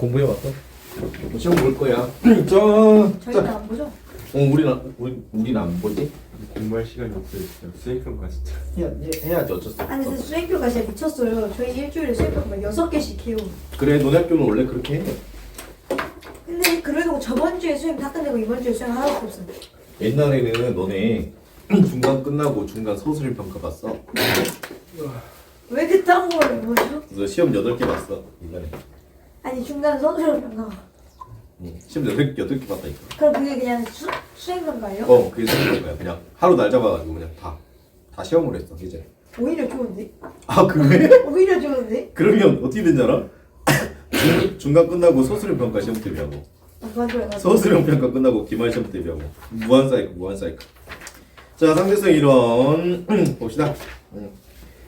공부해봤어? 시험 볼 거야. 저, 저희는 안 보죠? 우리는 안 보지? 공부할 시간이 없어요 진짜. 수행평가 진짜. 해야지 어쩔 수 없어. 아니 근데 수행표가 진짜 미쳤어요. 저희 일주일에 수행표가 막 6개씩 해요. 그래, 너네 학교는 원래 그렇게 해. 근데 그래도 저번 주에 수행 다 끝내고 이번 주에 수행 하나도 없어요. 옛날에는 너네 중간 끝나고 중간 서술형 평가 봤어? 왜 그딴 걸 보죠? 너 시험 8개 봤어 옛날에. 아니 중간 서술평가. 시험 8개 봤다니까. 그럼 그게 그냥 수행평가예요? 그게 수행인 거야. 그냥 하루 날 잡아가지고 그냥 다 시험을 했어 이제. 오히려 좋은데? 아 그래? 오히려 좋은데? 그러면 어떻게 된지 알아? 중간 끝나고 서술형 평가 시험 대비하고 맞아요. 서술형 평가 끝나고 기말 시험 대비하고 무한 사이클. 자, 상대성 이론 봅시다.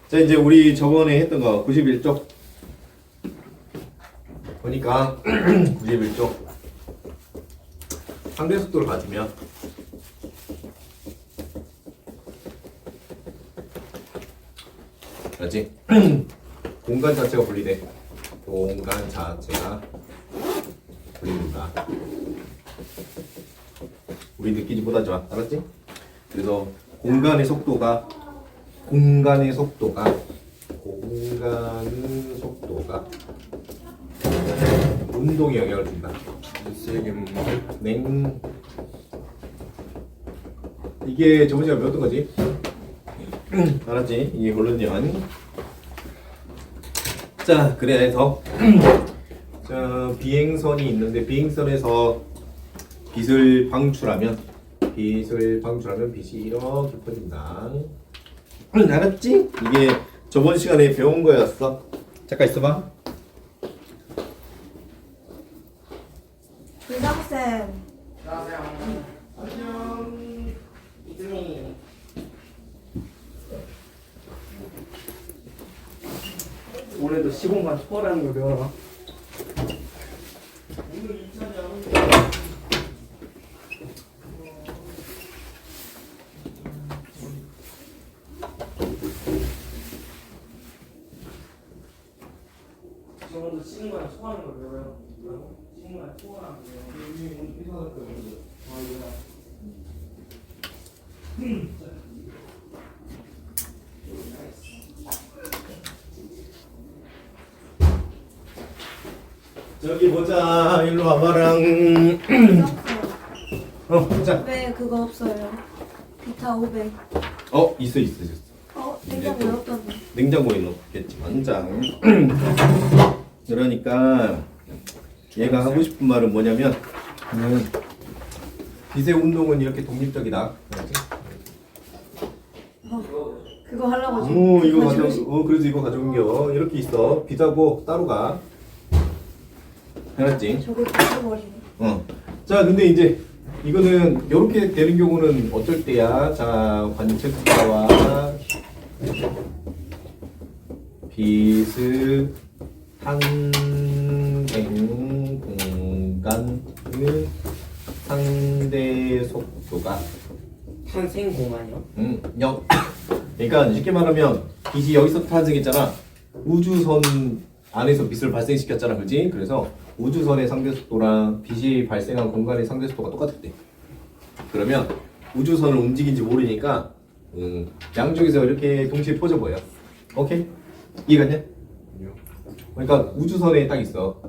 자, 이제 우리 저번에 했던 거 91쪽 보니까 91쪽 상대 속도를 가지면 알지? 공간 자체가 분리돼. 공간 자체가 분리된다. 우리 느끼지 못하지만 알았지? 그래서 공간의 속도가 운동에 영향을 준다. 수행은 냉 이게 저번 시간에 배웠던 거지? 알았지? 이게 결론이야. 자, 그래서 자, 비행선이 있는데 비행선에서 빛을 방출하면 빛이 이렇게 퍼진다. 알았지? 이게 저번 시간에 배운 거였어. 잠깐 있어봐. 유상쌤 안녕. 이준이. 올해도 시공간 초월하는 걸 배워라. 오늘 2차냐? 저번도 시공간 초월하는 걸 배워요. 시공간 초월하는 거. 저기 보자. 일로 와봐랑. 유상쌤 보자. 왜 그거 없어요? 비타 500 있어. 냉장고에 없던데. 냉장고에 넣겠지만 장. 그러니까 얘가 하고 싶은 말은 뭐냐면 빛의 운동은 이렇게 독립적이다. 그거 하려고 이거 그래서 이거 가져온겨. 이렇게 있어. 빛하고 따로 가. 알았지? 저거 부숴버리네. 자, 근데 이제 이거는 이렇게 되는 경우는 어쩔 때야? 자, 관측자와 빛의 탄생 공간의 상대 속도가 탄생 공간이요? 그러니까 쉽게 말하면 빛이 여기서 탄생했잖아. 우주선 안에서 빛을 발생시켰잖아, 그렇지? 그래서 우주선의 상대 속도랑 빛이 발생한 공간의 상대 속도가 똑같았대. 그러면 우주선을 움직인지 모르니까 양쪽에서 이렇게 동시에 퍼져 보여. 오케이? 이해갔냐? 그러니까 우주선에 딱 있어.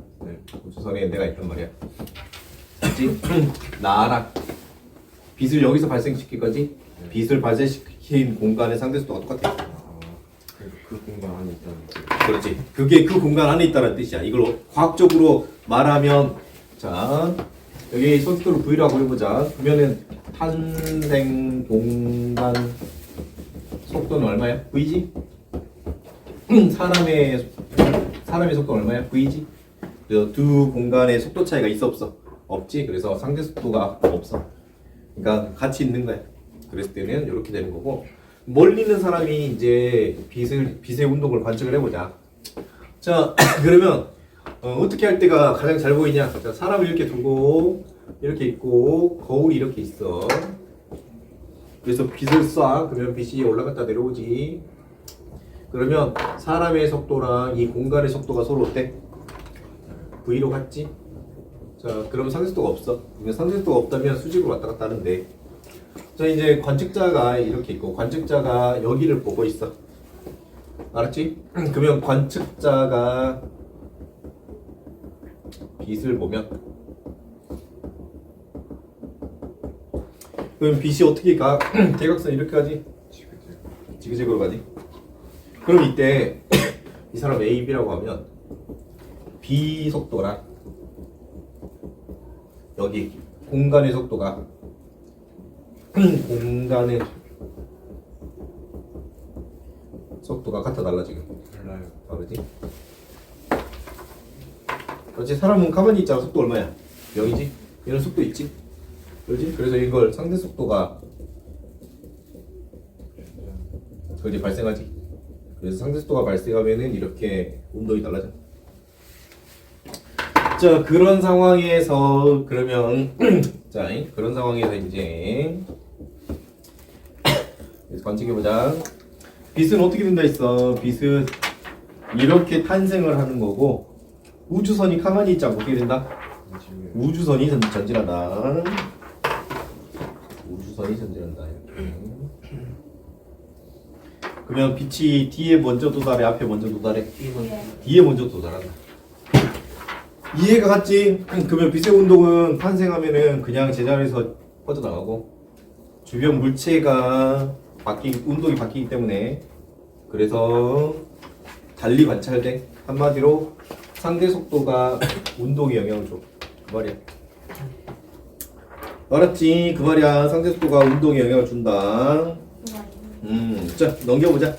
우주선에 내가 있단 말이야. 그렇지? 나랑 빛을 여기서 발생시킬 거지? 빛을 발생시킨 공간의 상대 속도가 똑같아. 그 공간 안에 있다는 거. 그렇지. 그게 그 공간 안에 있다는 뜻이야. 이걸 과학적으로 말하면 자, 여기 속도를 V라고 해보자. 그러면은 탄생 공간 속도는 얼마야? V지? 사람의 속도는 얼마야? V지? 그래서 두 공간의 속도 차이가 있어 없어? 없지. 그래서 상대 속도가 없어. 그러니까 같이 있는 거야. 그랬을 때는 이렇게 되는 거고, 멀리 있는 사람이 이제 빛의 운동을 관측을 해보자. 자, 그러면 어떻게 할 때가 가장 잘 보이냐? 자, 사람을 이렇게 두고 이렇게 있고 거울이 이렇게 있어. 그래서 빛을 쏴. 그러면 빛이 올라갔다 내려오지. 그러면 사람의 속도랑 이 공간의 속도가 서로 어때? V로 갔지? 자, 그러면 상대속도가 없어. 그러면 상대속도가 없다면 수직으로 왔다 갔다 하는데, 자, 이제 관측자가 이렇게 있고 관측자가 여기를 보고 있어. 알았지? 그러면 관측자가 빛을 보면, 그럼 빛이 어떻게 가? 대각선 이렇게 가지? 지그재그로 가지? 그럼 이때 이 사람 A, B라고 하면 B 속도랑 여기 공간의 속도가 공간의 속도가 같아 달라 지금. 달라요. 다르지? 그렇지. 사람은 가만히 있잖아. 속도 얼마야? 0이지? 얘는 속도 있지? 그렇지? 그래서 이걸 상대 속도가 그렇지 발생하지. 그래서 상대 속도가 발생하면은 이렇게 운동이 달라져. 자, 그런 상황에서 그러면 자, 그런 상황에서 이제 관측해 보자. 빛은 어떻게 된다 했어? 빛은 이렇게 탄생을 하는 거고 우주선이 가만히 있지 않고 어떻게 된다? 우주선이 전진한다. 우주선이 전진한다. 이렇게. 그러면 빛이 뒤에 먼저 도달해, 앞에 먼저 도달해? 뒤에 먼저 도달한다. 이해가 갔지? 그러면 빛의 운동은 탄생하면은 그냥 제자리에서 퍼져나가고 주변 물체가 운동이 바뀌기 때문에 그래서 달리 관찰돼. 한마디로 상대 속도가 운동에 영향을 줘. 그 말이야. 알았지? 그 말이야. 상대 속도가 운동에 영향을 준다. 자, 넘겨보자.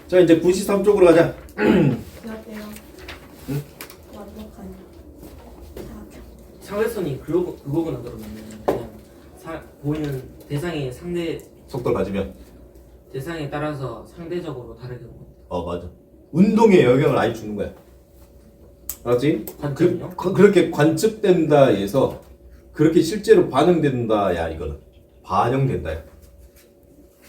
자, 이제 93쪽으로 가자. 어때요? 응? 완벽한 사각형. 상대선이 그거구나. 그러면 그냥 보이는 대상의 속도를 가지면. 대상에 따라서 상대적으로 다르게 맞아. 운동에 영향을 아예 주는 거야. 알았지? 관측이요? 그렇게 관측된다 해서 그렇게 실제로 반영된다 야 이거는 반영된다 야.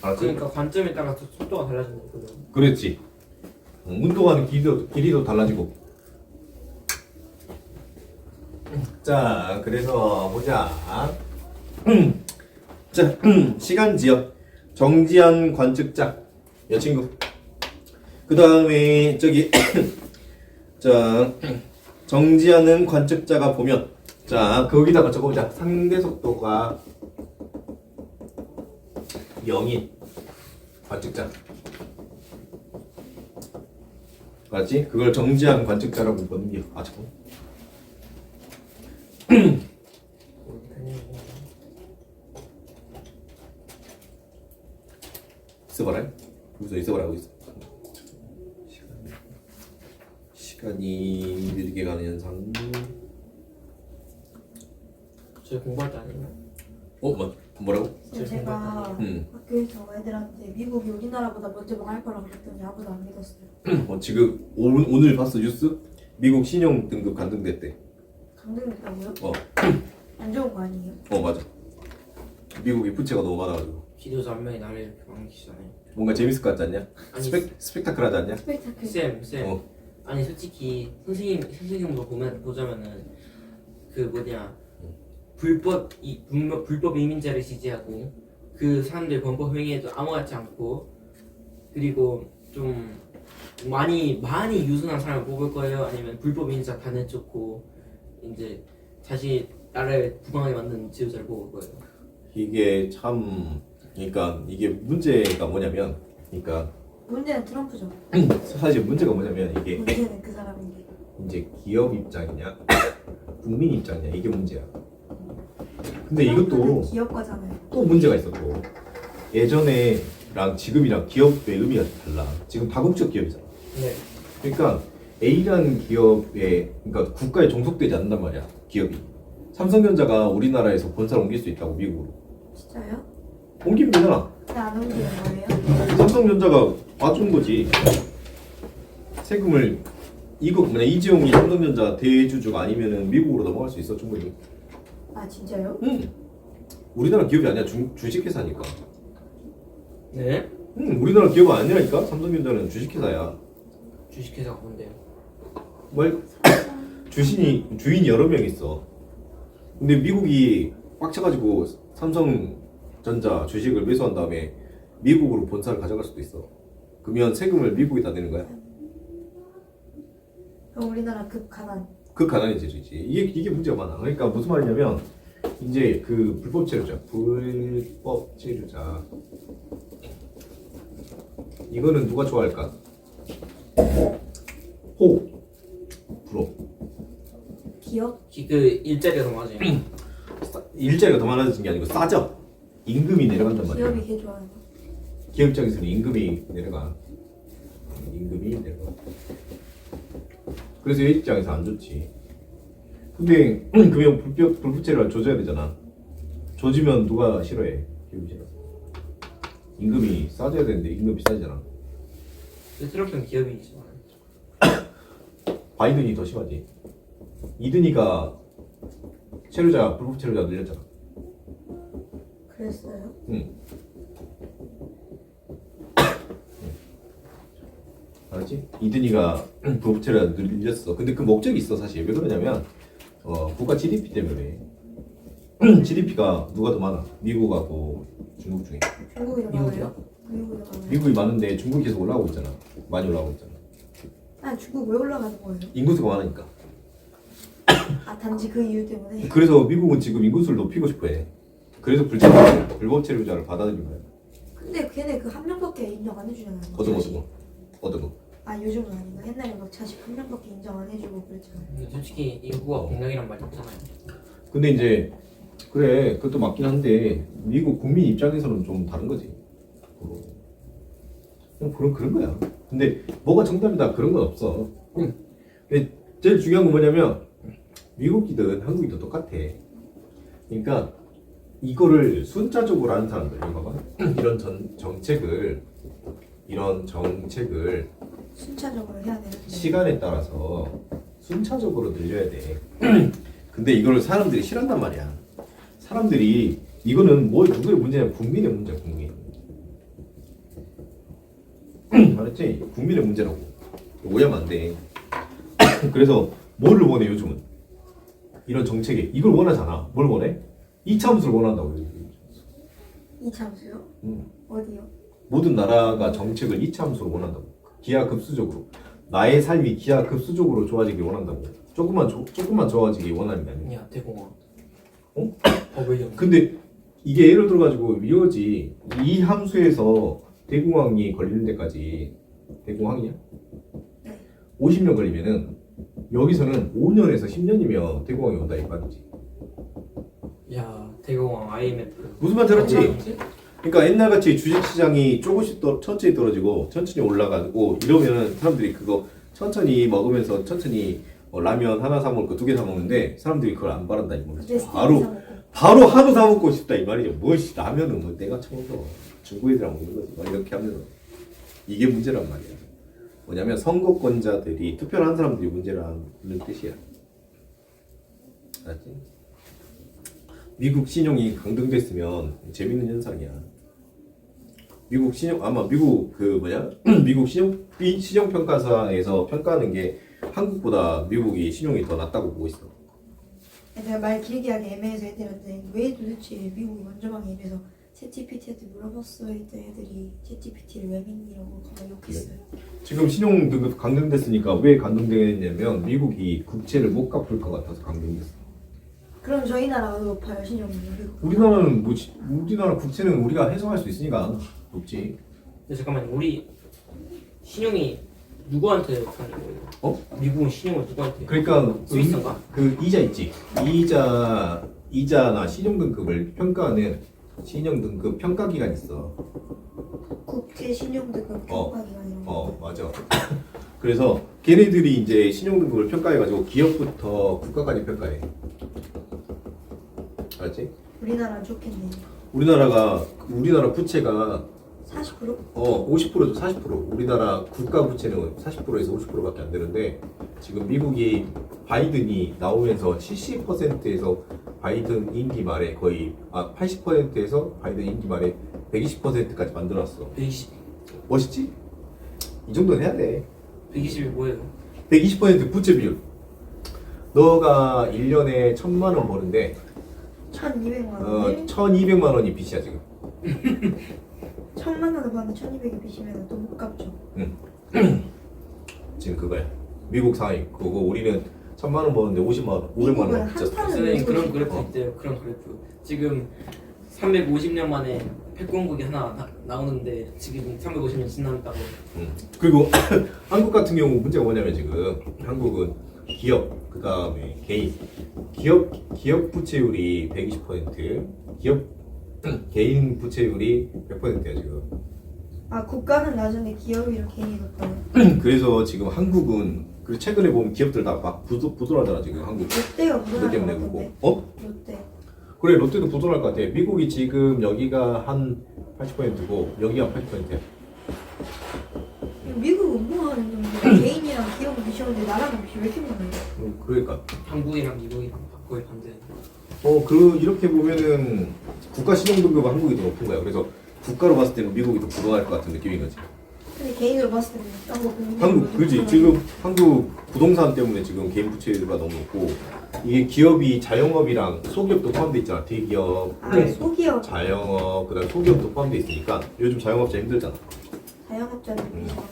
알았지? 그러니까 관점에 따라서 속도가 달라지는 거죠. 그렇지. 운동하는 길이도 달라지고. 자, 그래서 보자. 자, 시간지역 정지한 관측자 여친구. 그 다음에 저기 자 정지하는 관측자가 보면 자 거기다가 적어보자. 상대 속도가 0인 관측자. 맞지? 그걸 정지한 관측자라고 부르는 게 잠깐. 있어봐라. 여기서 있어봐라. 하고 있어. 시간이 느리게 가는 현상. 저희 공부할 때 아니에요? 뭐라고? 제가 응. 학교에서 애들한테 미국이 우리나라보다 먼저 망할 거라고 그랬더니 아무도 안 믿었어요. 지금 오늘 봤어 뉴스? 미국 신용 등급 간등됐대. 강등됐다고요? 안 좋은 거 아니에요? 맞아. 미국이 부채가 너무 많아가지고. 기도자 한 명이 나를 이렇게 망치잖아요. 뭔가 재밌을 것 같지 않냐? 아니, 스펙타클하지 않냐? 스펙타클. 쌤. 아니 솔직히 선생님도 보자면은 그 뭐냐 불법 이민자를 지지하고 그 사람들 범법 행위에도 아무렇지 않고 그리고 좀 많이 유순한 사람을 뽑을 거예요? 아니면 불법 이민자 다 내쫓고 이제 다시 나라를 부강하게 만든 지도자를 뽑을 거예요? 이게 참 그러니까 이게 문제가 뭐냐면 그러니까 문제는 트럼프죠. 사실 문제가 뭐냐면 이게 문제는 그 사람인데. 이제 기업 입장이냐 국민 입장이냐 이게 문제야. 근데 이것도 기업가잖아요. 또 문제가 있어 또. 예전에랑 지금이랑 기업의 의미가 달라. 지금 다국적 기업이잖아. 네. 그러니까 A라는 기업에 그러니까 국가에 종속되지 않는단 말이야. 기업이. 삼성전자가 우리나라에서 본사를 옮길 수 있다고 미국으로. 진짜요? 옮기면 되잖아. 근데 안 옮기는 거예요? 삼성전자가 봐준 거지. 세금을 이재용이 삼성전자 대주주가 아니면은 미국으로 넘어갈 수 있어 충분히. 아 진짜요? 응. 우리나라 기업이 아니야. 주식회사니까. 네? 응. 우리나라 기업 아니라니까. 삼성전자는 주식회사야. 주식회사가 뭔데요? 주인이 여러 명 있어. 근데 미국이 빡쳐가지고 삼성전자 주식을 매수한 다음에 미국으로 본사를 가져갈 수도 있어. 그러면 세금을 미국에다 내는 거야. 그럼 우리나라 급 가난. 그 가난의 재주지. 이게 문제가 많아. 그러니까 무슨 말이냐면 이제 그 불법 체류자 이거는 누가 좋아할까? 불어. 기업? 그 일자리가 더 많아져요. 일자리가 더 많아진 게 아니고 싸져. 임금이 내려간단 말이야. 기업이 개 좋아하는 거. 기업 입장에서는 임금이 내려가. 그래서 얘 입장에서 안 좋지. 근데 그러면 불법체를 조져야 되잖아. 조지면 누가 싫어해? 기업이 싫어. 임금이 싸져야 되는데 임금이 싸지잖아. 트럼프는 기업이지만 바이든이 더 심하지. 이든이가 불법 체류자 늘렸잖아. 그랬어요? 응. 알았지? 이든이가 불법 체류자 늘렸어. 근데 그 목적이 있어 사실. 왜 그러냐면 국가 GDP 때문에. GDP가 누가 더 많아? 미국하고 중국 중에. 중국이 더 많아요? 미국이 더 많아요? 미국이 많은데 중국이 계속 올라가고 있잖아. 많이 올라가고 있잖아. 아 중국 왜 올라가는 거예요? 인구수가 많으니까. 아 단지 그 이유 때문에? 그래서 미국은 지금 인구수를 높이고 싶어해. 그래서 불법 체류자를 받아들인 거야. 근데 걔네 그 한 명밖에 인정 안 해주잖아요. 어떤 거? 아 요즘은 아닌가? 옛날에 막 자식 한 명밖에 인정 안 해주고 그랬잖아요. 근데 솔직히 인구가 100명이란 말이 없잖아요. 근데 이제 그래 그것도 맞긴 한데 미국 국민 입장에서는 좀 다른 거지. 그런 거야. 근데 뭐가 정답이다 그런 건 없어. 근데 제일 중요한 건 뭐냐면 미국이든 한국이든 똑같아. 그러니까 이거를 순차적으로 하는 사람들 이거 봐봐. 이런 정책을 순차적으로 해야 되는데. 시간에 따라서 순차적으로 늘려야 돼. 근데 이걸 사람들이 싫어한단 말이야. 사람들이 이거는 누구의 문제냐? 국민의 문제야, 국민. 알았지? 국민의 문제라고. 오해하면 안 돼. 그래서 뭐를 원해 요즘은? 이런 정책에 이걸 원하잖아. 뭘 원해? 이차함수를 원한다고. 이참수요? 어디요? 모든 나라가 정책을 이차함수로 원한다고. 기하급수적으로. 나의 삶이 기하급수적으로 좋아지길 원한다고. 조금만 좋아지길 원하는 게 아니야. 야 대공황. 왜 이래? 근데 이게 예를 들어가지고 이거지. 이 함수에서 대공황이 걸리는 데까지 대공황이냐? 50년 걸리면은 여기서는 5년에서 10년이면 대공황이 온다 이 말이지. 야 대공황 IMF. 무슨 말 들었지? 그러니까 옛날같이 주식시장이 조금씩 천천히 떨어지고 천천히 올라가고 이러면은 사람들이 그거 천천히 먹으면서 천천히 라면 하나 사 먹을 거 2개 사 먹는데 사람들이 그걸 안 바란다 이 말이지. 바로 한우 사 먹고 싶다 이 말이죠. 라면은 뭐 내가 처먹어. 중국 애들랑 먹는 거지. 막 이렇게 하면서 이게 문제란 말이야. 뭐냐면 선거권자들이 투표를 한 사람들이 문제라는 뜻이야. 알았지? 미국 신용이 강등됐으면 재밌는 현상이야. 미국 신용 평가사에서 평가하는 게 한국보다 미국이 신용이 더 낮다고 보고 있어. 내가 말 길게 하기 애매해서 애들한테 왜 도대체 미국이 먼저 망해 이래서 챗GPT한테 물어봤어 했더니 애들이 챗GPT를 왜 믿니라고 가만 욕했어요. 지금 신용 등급 강등됐으니까 왜 강등됐냐면 미국이 국채를 못 갚을 것 같아서 강등됐어. 그럼 저희 나라가 더 높아요 신용이 미국. 우리나라 국채는 우리가 해소할 수 있으니까 높지. 근데 잠깐만 우리 신용이 누구한테 하는 거예요? 미국은 신용을 누구한테? 그러니까 스위스인가? 그 이자 있지. 이자나 신용 등급을 평가하는 신용 등급 평가 기관 있어. 국제 신용 등급 평가기관이라고. 맞아. 그래서 걔네들이 이제 신용 등급을 평가해가지고 기업부터 국가까지 평가해. 알지? 우리나라는 좋겠네. 우리나라 부채가 40%? 50%죠. 40%. 우리나라 국가 부채는 40%에서 50%밖에 안 되는데 지금 미국이 바이든이 나오면서 70%에서 바이든 임기 말에 거의 80%에서 바이든 임기 말에 120%까지 만들어놨어. 120. 멋있지? 이 정도는 해야 돼. 120이 뭐예요? 120% 부채 비율. 너가 1년에 1,000만 원 버는데 1,200만 원. 1,200만 원이 빚이야 지금. 1,000만 원을 받는 1,200이 빚이면 또 못 갚죠. 지금 그거야. 미국 상황이 그거고 우리는 1,000만 원 버는데 50만 원, 500만 원 미국은 빚졌어. 한탄을 선생님 내고 그런 있어요. 그래프 있대요. 그런 그래프. 지금 350년 만에 패권국이 하나 나오는데 지금 350년 지났다고. 그리고 한국 같은 경우 문제가 뭐냐면 지금 한국은 기업 그다음에 개인 기업 부채율이 120% 기업 개인 부채율이 100%야 지금. 아 국가는 낮은데 기업이랑 개인이 높아요. 그래서 지금 한국은 그 최근에 보면 기업들 다 막 부도나잖아 지금 한국. 롯데가 그것 무난할 것 때문에 그러고. 같은데. 어? 롯데. 그래 롯데도 부도날 것 같아. 미국이 지금 여기가 한 80%고 여기가 80%야. 미국은 뭐 하는 정도? 개인이랑 기업은 비시는데 나라는 빚이 왜 이렇게 많아요? 그러니까. 한국이랑 미국이랑 거의 반대. 이렇게 보면은 국가 신용 등급은 한국이 더 높은 거야. 그래서 국가로 봤을 때는 미국이 더 부도날 것 같은 느낌인 거지. 근데 개인으로 봤을 때는 한국 한국 그지 지금 한국 부동산 때문에 지금 개인 부채가 너무 높고 이게 기업이 자영업이랑 소기업도 포함돼 있잖아. 대기업, 소기업 자영업, 그다음 소기업도 포함돼 있으니까 요즘 자영업자 힘들잖아. 자영업자들 빚이 많고.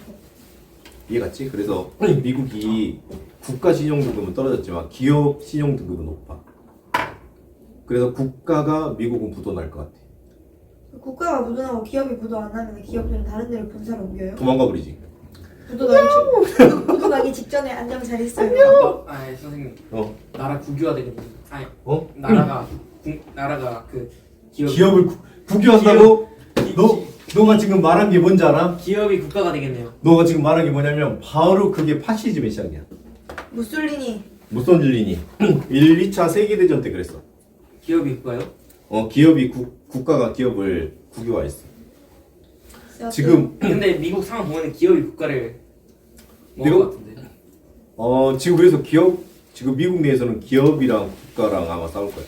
이해갔지? 그래서 미국이 국가 신용 등급은 떨어졌지만 기업 신용 등급은 높아. 그래서 국가가 미국은 부도날 것 같아. 국가가 부도나고 기업이 부도 안 하면 기업들은 다른 데로 분사를 옮겨요? 도망가 버리지. 부도나기 직전에 안녕 잘 있어요. 아 선생님. 어. 나라 국유화 되겠네. 아니 어? 나라가 그 기업 기업을 국유한다고? 너가 지금 말한 게 뭔지 알아? 기업이 국가가 되겠네요. 너가 지금 말한 게 뭐냐면 바로 그게 파시즘의 시작이야. 무솔리니 1, 2차 세계대전 때 그랬어. 기업이 국가요? 기업이 국가가 기업을 국유화했어. 지금 근데 미국 상황 보면 기업이 국가를 먹을 미국? 것 같은데. 지금 그래서 지금 미국 내에서는 기업이랑 국가랑 아마 싸울 거야.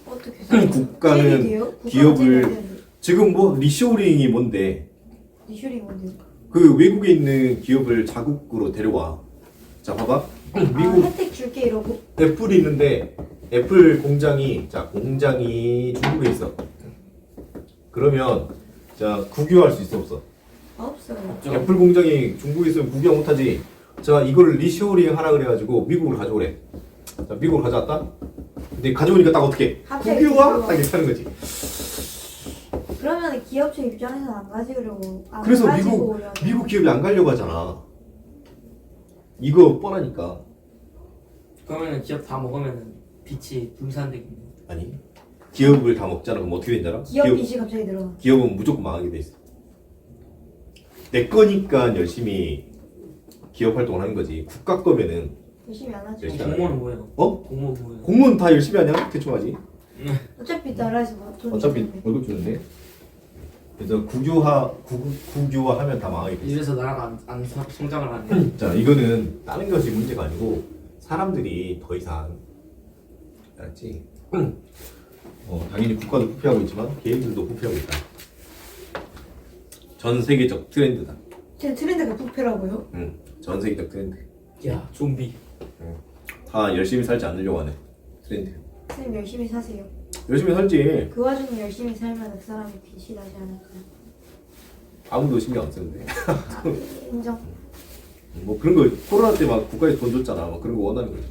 어떻게 국가는 기업을 지금 뭐 리쇼링이 뭔데? 리슈링 뭔데요? 그 외국에 있는 기업을 자국으로 데려와. 자 봐봐. 미국 혜택 줄게 이러고. 애플이 있는데 애플 공장이 중국에 있어. 그러면 자 국유할 수 있어 없어? 없어요. 애플 공장이 중국에 있으면 국유 못하지. 자 이거를 리쇼링 하라 그래가지고 미국으로 가져오래. 자 미국으로 가져왔다. 근데 가져오니까 딱 어떻게? 갑자기 국유화 국유화. 딱 이렇게 하는 거지. 그러면 기업체 입장에서는 안 가지려고. 그래서 미국 기업이 안 가려고 하잖아. 이거 뻔하니까. 그러면은 기업 다 먹으면은 빚이 분산되겠네. 아니 기업을 다 먹잖아. 그럼 어떻게 되잖아? 기업 빚이 갑자기 늘어나. 기업은 무조건 망하게 돼 있어. 내 거니까 열심히 기업 활동을 하는 거지. 국가 거면은 열심히 안 하죠. 열심히 안 공무원은 뭐예요? 어? 공무원 뭐예요? 공무원 다 열심히 하냐? 대충 하지. 어차피 나라에서 돈 어차피 주는데. 월급 주는데. 그래서 국유화하면 다 망하게 돼 있어. 이래서 나라가 안 성장을 안 해. 자 이거는 다른 것이 문제가 아니고 사람들이 더 이상 알았지? 당연히 국가도 부패하고 있지만 개인들도 부패하고 있다. 전 세계적 트렌드다. 제 트렌드가 부패라고요? 전 세계적 트렌드. 야 좀비. 다 열심히 살지 않으려고 하는 트렌드. 선생님 열심히 사세요. 열심히 살지. 그 와중에 열심히 살면 그 사람이 빚이 나지 않을까요? 아무도 신경 안 쓰는데. 인정. 뭐 그런 거 코로나 때 막 국가에서 돈 줬잖아. 막 그런 거 원하는 거지.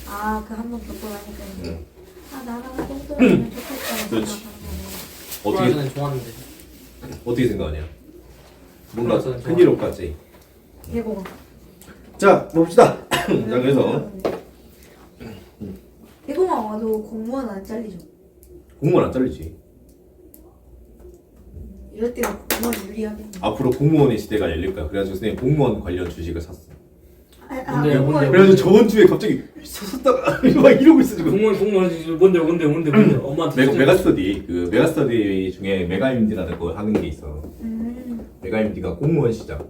그 한 번 겪고 나니까 이제 응. 나라가 똥 떨어지면 좋겠다는 그렇지. 생각하는 거예요. 저는 좋았는데. 어떻게 생각하냐? 뭔가 저는 큰일 올 것 같지. 대고. 자 봅시다. 자 그래서 대고만 와도 공무원 안 잘리죠. 공무원 안 잘리지. 이럴 때가 공무원 유리하겠네. 앞으로 공무원의 시대가 열릴 거야. 그래가지고 선생님 공무원 관련 주식을 샀어. 근데 공무원 그래가지고 저번 주에 갑자기 샀다가 막 이러고 있어 지금. 공무원 뭔데 엄마한테 메가스터디 그 메가스터디 중에 메가임디라는 거 하는 게 있어. 메가임디가 공무원 시장.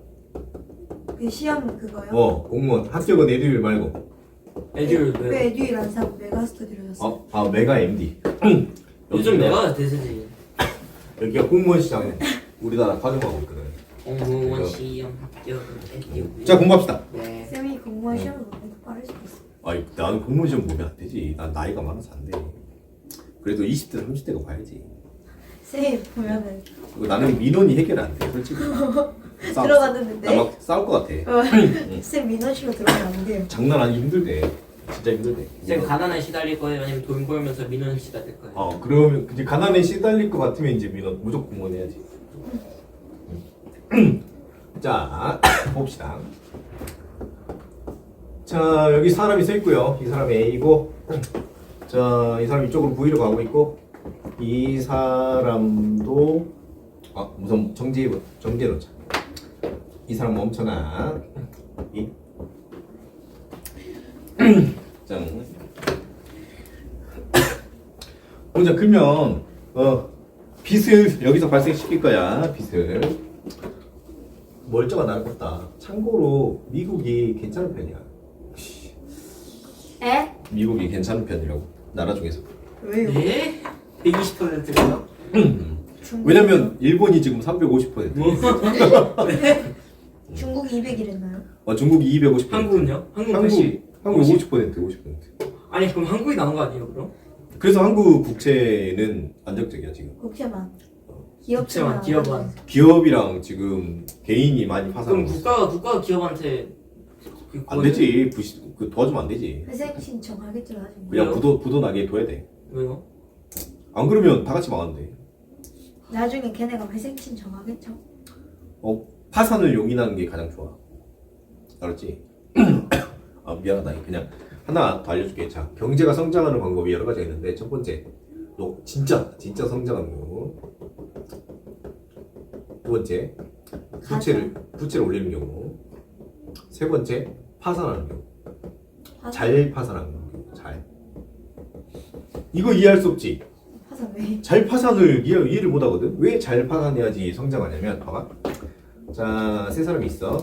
그 시험 그거요? 공무원 합격은 에듀윌 말고. 애들 왜 왜 에듀윌 안 사고 메가스터디로 샀어? 메가임디. 요즘 내가 대세지. 여기가 공무원 시장 우리나라 활용하고 있거든. 공무원 시험 합격은 애들. 자 공부합시다. 네. 쌤이 공무원 시험을 보면 빠를 수도 있어. 아니 나는 공무원 시험 보면 안 되지. 난 나이가 많아서 안 돼. 그래도 20대 30대가 봐야지. 쌤 보면은 그리고 나는 민원이 해결 안 돼. 솔직히. 들어갔는데 나막 싸울 것 같아. 쌤 민원실로 들어가면 안 돼요. 장난 아니 힘들대. 진짜 힘들대. 쌤 가난에 시달릴 거예요? 아니면 돈 벌면서 민원 시달릴 거예요? 그러면 이제 가난에 시달릴 것 같으면 이제 민원 무조건 공무원 해야지. 자 봅시다. 자 여기 사람이 서 있고요. 이 사람이 A고, 자 이 사람 이쪽으로 V로 가고 있고, 이 사람도 우선 정지해 놓자. 이 사람 멈춰놔. 이 자, 먼저 그러면 빛을 여기서 발생시킬 거야. 빛을. 멀쩡한 나라 같다. 참고로 미국이 괜찮은 편이야. 에? 미국이 괜찮은 편이라고. 나라 중에서. 왜요? 네? 120%요? 왜냐면 일본이 지금 350%. 뭐? 중국 200이랬나요? 중국이 250%. 한국은요? 한국 80? 한국 50%. 아니 그럼 한국이 나온 거 아니에요 그럼? 그래서 한국 국채는 안정적이야 지금. 국채만. 국채만, 기업만. 기업이랑 지금 개인이 많이 파산. 그럼 국가가 기업한테 안 되지. 도와주면 안 되지. 회생 신청하겠죠 나중에. 그냥 왜요? 부도 나게 둬야 돼. 왜요? 안 그러면 다 같이 망하는데. 나중에 걔네가 회생 신청하겠죠. 파산을 용인하는 게 가장 좋아. 알았지? 미안하다. 그냥 하나 더 알려줄게. 자, 경제가 성장하는 방법이 여러 가지가 있는데, 첫 번째, 너 진짜 성장하는 경우. 두 번째, 부채를 올리는 경우. 세 번째, 파산하는 경우. 잘 파산하는 경우. 잘. 이거 이해할 수 없지? 파산 왜? 잘 파산을 이해를 못 하거든? 왜 잘 파산해야지 성장하냐면, 봐봐. 자, 세 사람이 있어.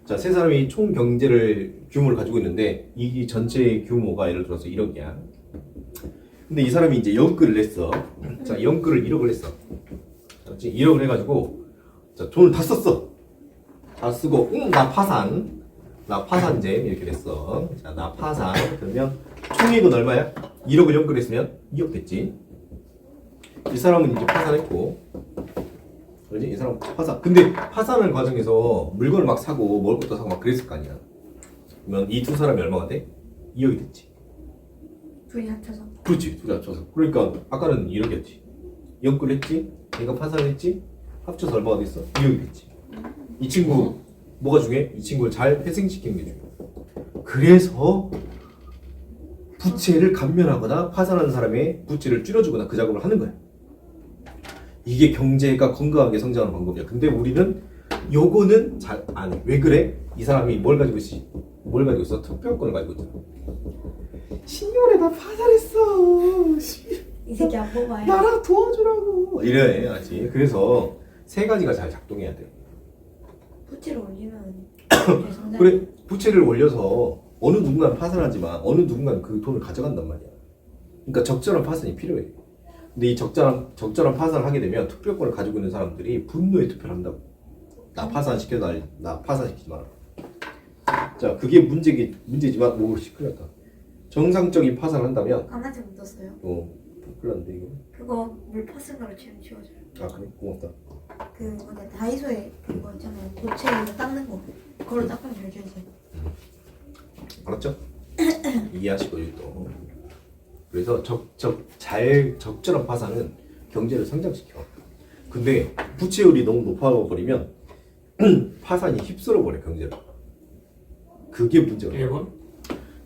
자, 세 사람이 총 규모를 가지고 있는데, 이 전체 규모가 예를 들어서 1억이야. 근데 이 사람이 이제 연끌을 냈어. 자, 연끌을 1억을 냈어. 그렇지? 1억을 해가지고, 자, 돈을 다 썼어. 다 쓰고, 나 파산잼, 이렇게 됐어. 자, 나 파산. 그러면 총액은 얼마야? 1억을 연끌했으면 2억 됐지. 이 사람은 이제 파산했고, 그렇지? 이 사람 파산. 근데 파산하는 과정에서 물건을 막 사고 먹을 것도 사고 막 그랬을 거 아니야. 그러면 이 두 사람이 얼마가 돼? 2억이 됐지. 둘이 합쳐서. 그렇지. 둘이 합쳐서. 그러니까 아까는 1억이었지. 연끌했지. 얘가 파산했지. 합쳐서 얼마가 됐어? 2억이 됐지. 이 친구 뭐가 중요해? 이 친구를 잘 회생시키는 게 중요해. 그래서 부채를 감면하거나 파산하는 사람의 부채를 줄여주거나 그 작업을 하는 거야. 이게 경제가 건강하게 성장하는 방법이야. 근데 우리는 요거는 잘 안 해. 왜 그래? 이 사람이 뭘 가지고 있어? 특별권을 가지고 있잖아. 신년에 나 파산했어. 이 새끼 안 뽑아요. 나라 도와주라고. 이래, 알지? 그래서 세 가지가 잘 작동해야 돼. 부채를 올리면 그래, 부채를 올려서 어느 누군가는 파산하지만 어느 누군가는 그 돈을 가져간단 말이야. 그러니까 적절한 파산이 필요해. 근데 이 적절한 파산을 하게 되면 투표권을 가지고 있는 사람들이 분노의 투표를 한다고. 나 파산시키지 마라. 자, 그게 문제지만 뭐 큰일 났다. 정상적인 파산을 한다면 까만색 묻었어요. 큰일 났는데 이거. 그거 물파스나로 지워져요. 그래? 고맙다. 그 뭐냐 다이소에 그거 있잖아요. 고체 이거 닦는 거. 그걸로 닦으면 잘 지워져요. 알았죠? 이해하시고 또. 그래서 적절한 파산은 경제를 성장시켜. 근데 부채율이 너무 높아버리면 파산이 휩쓸어버려 경제를. 그게 문제야.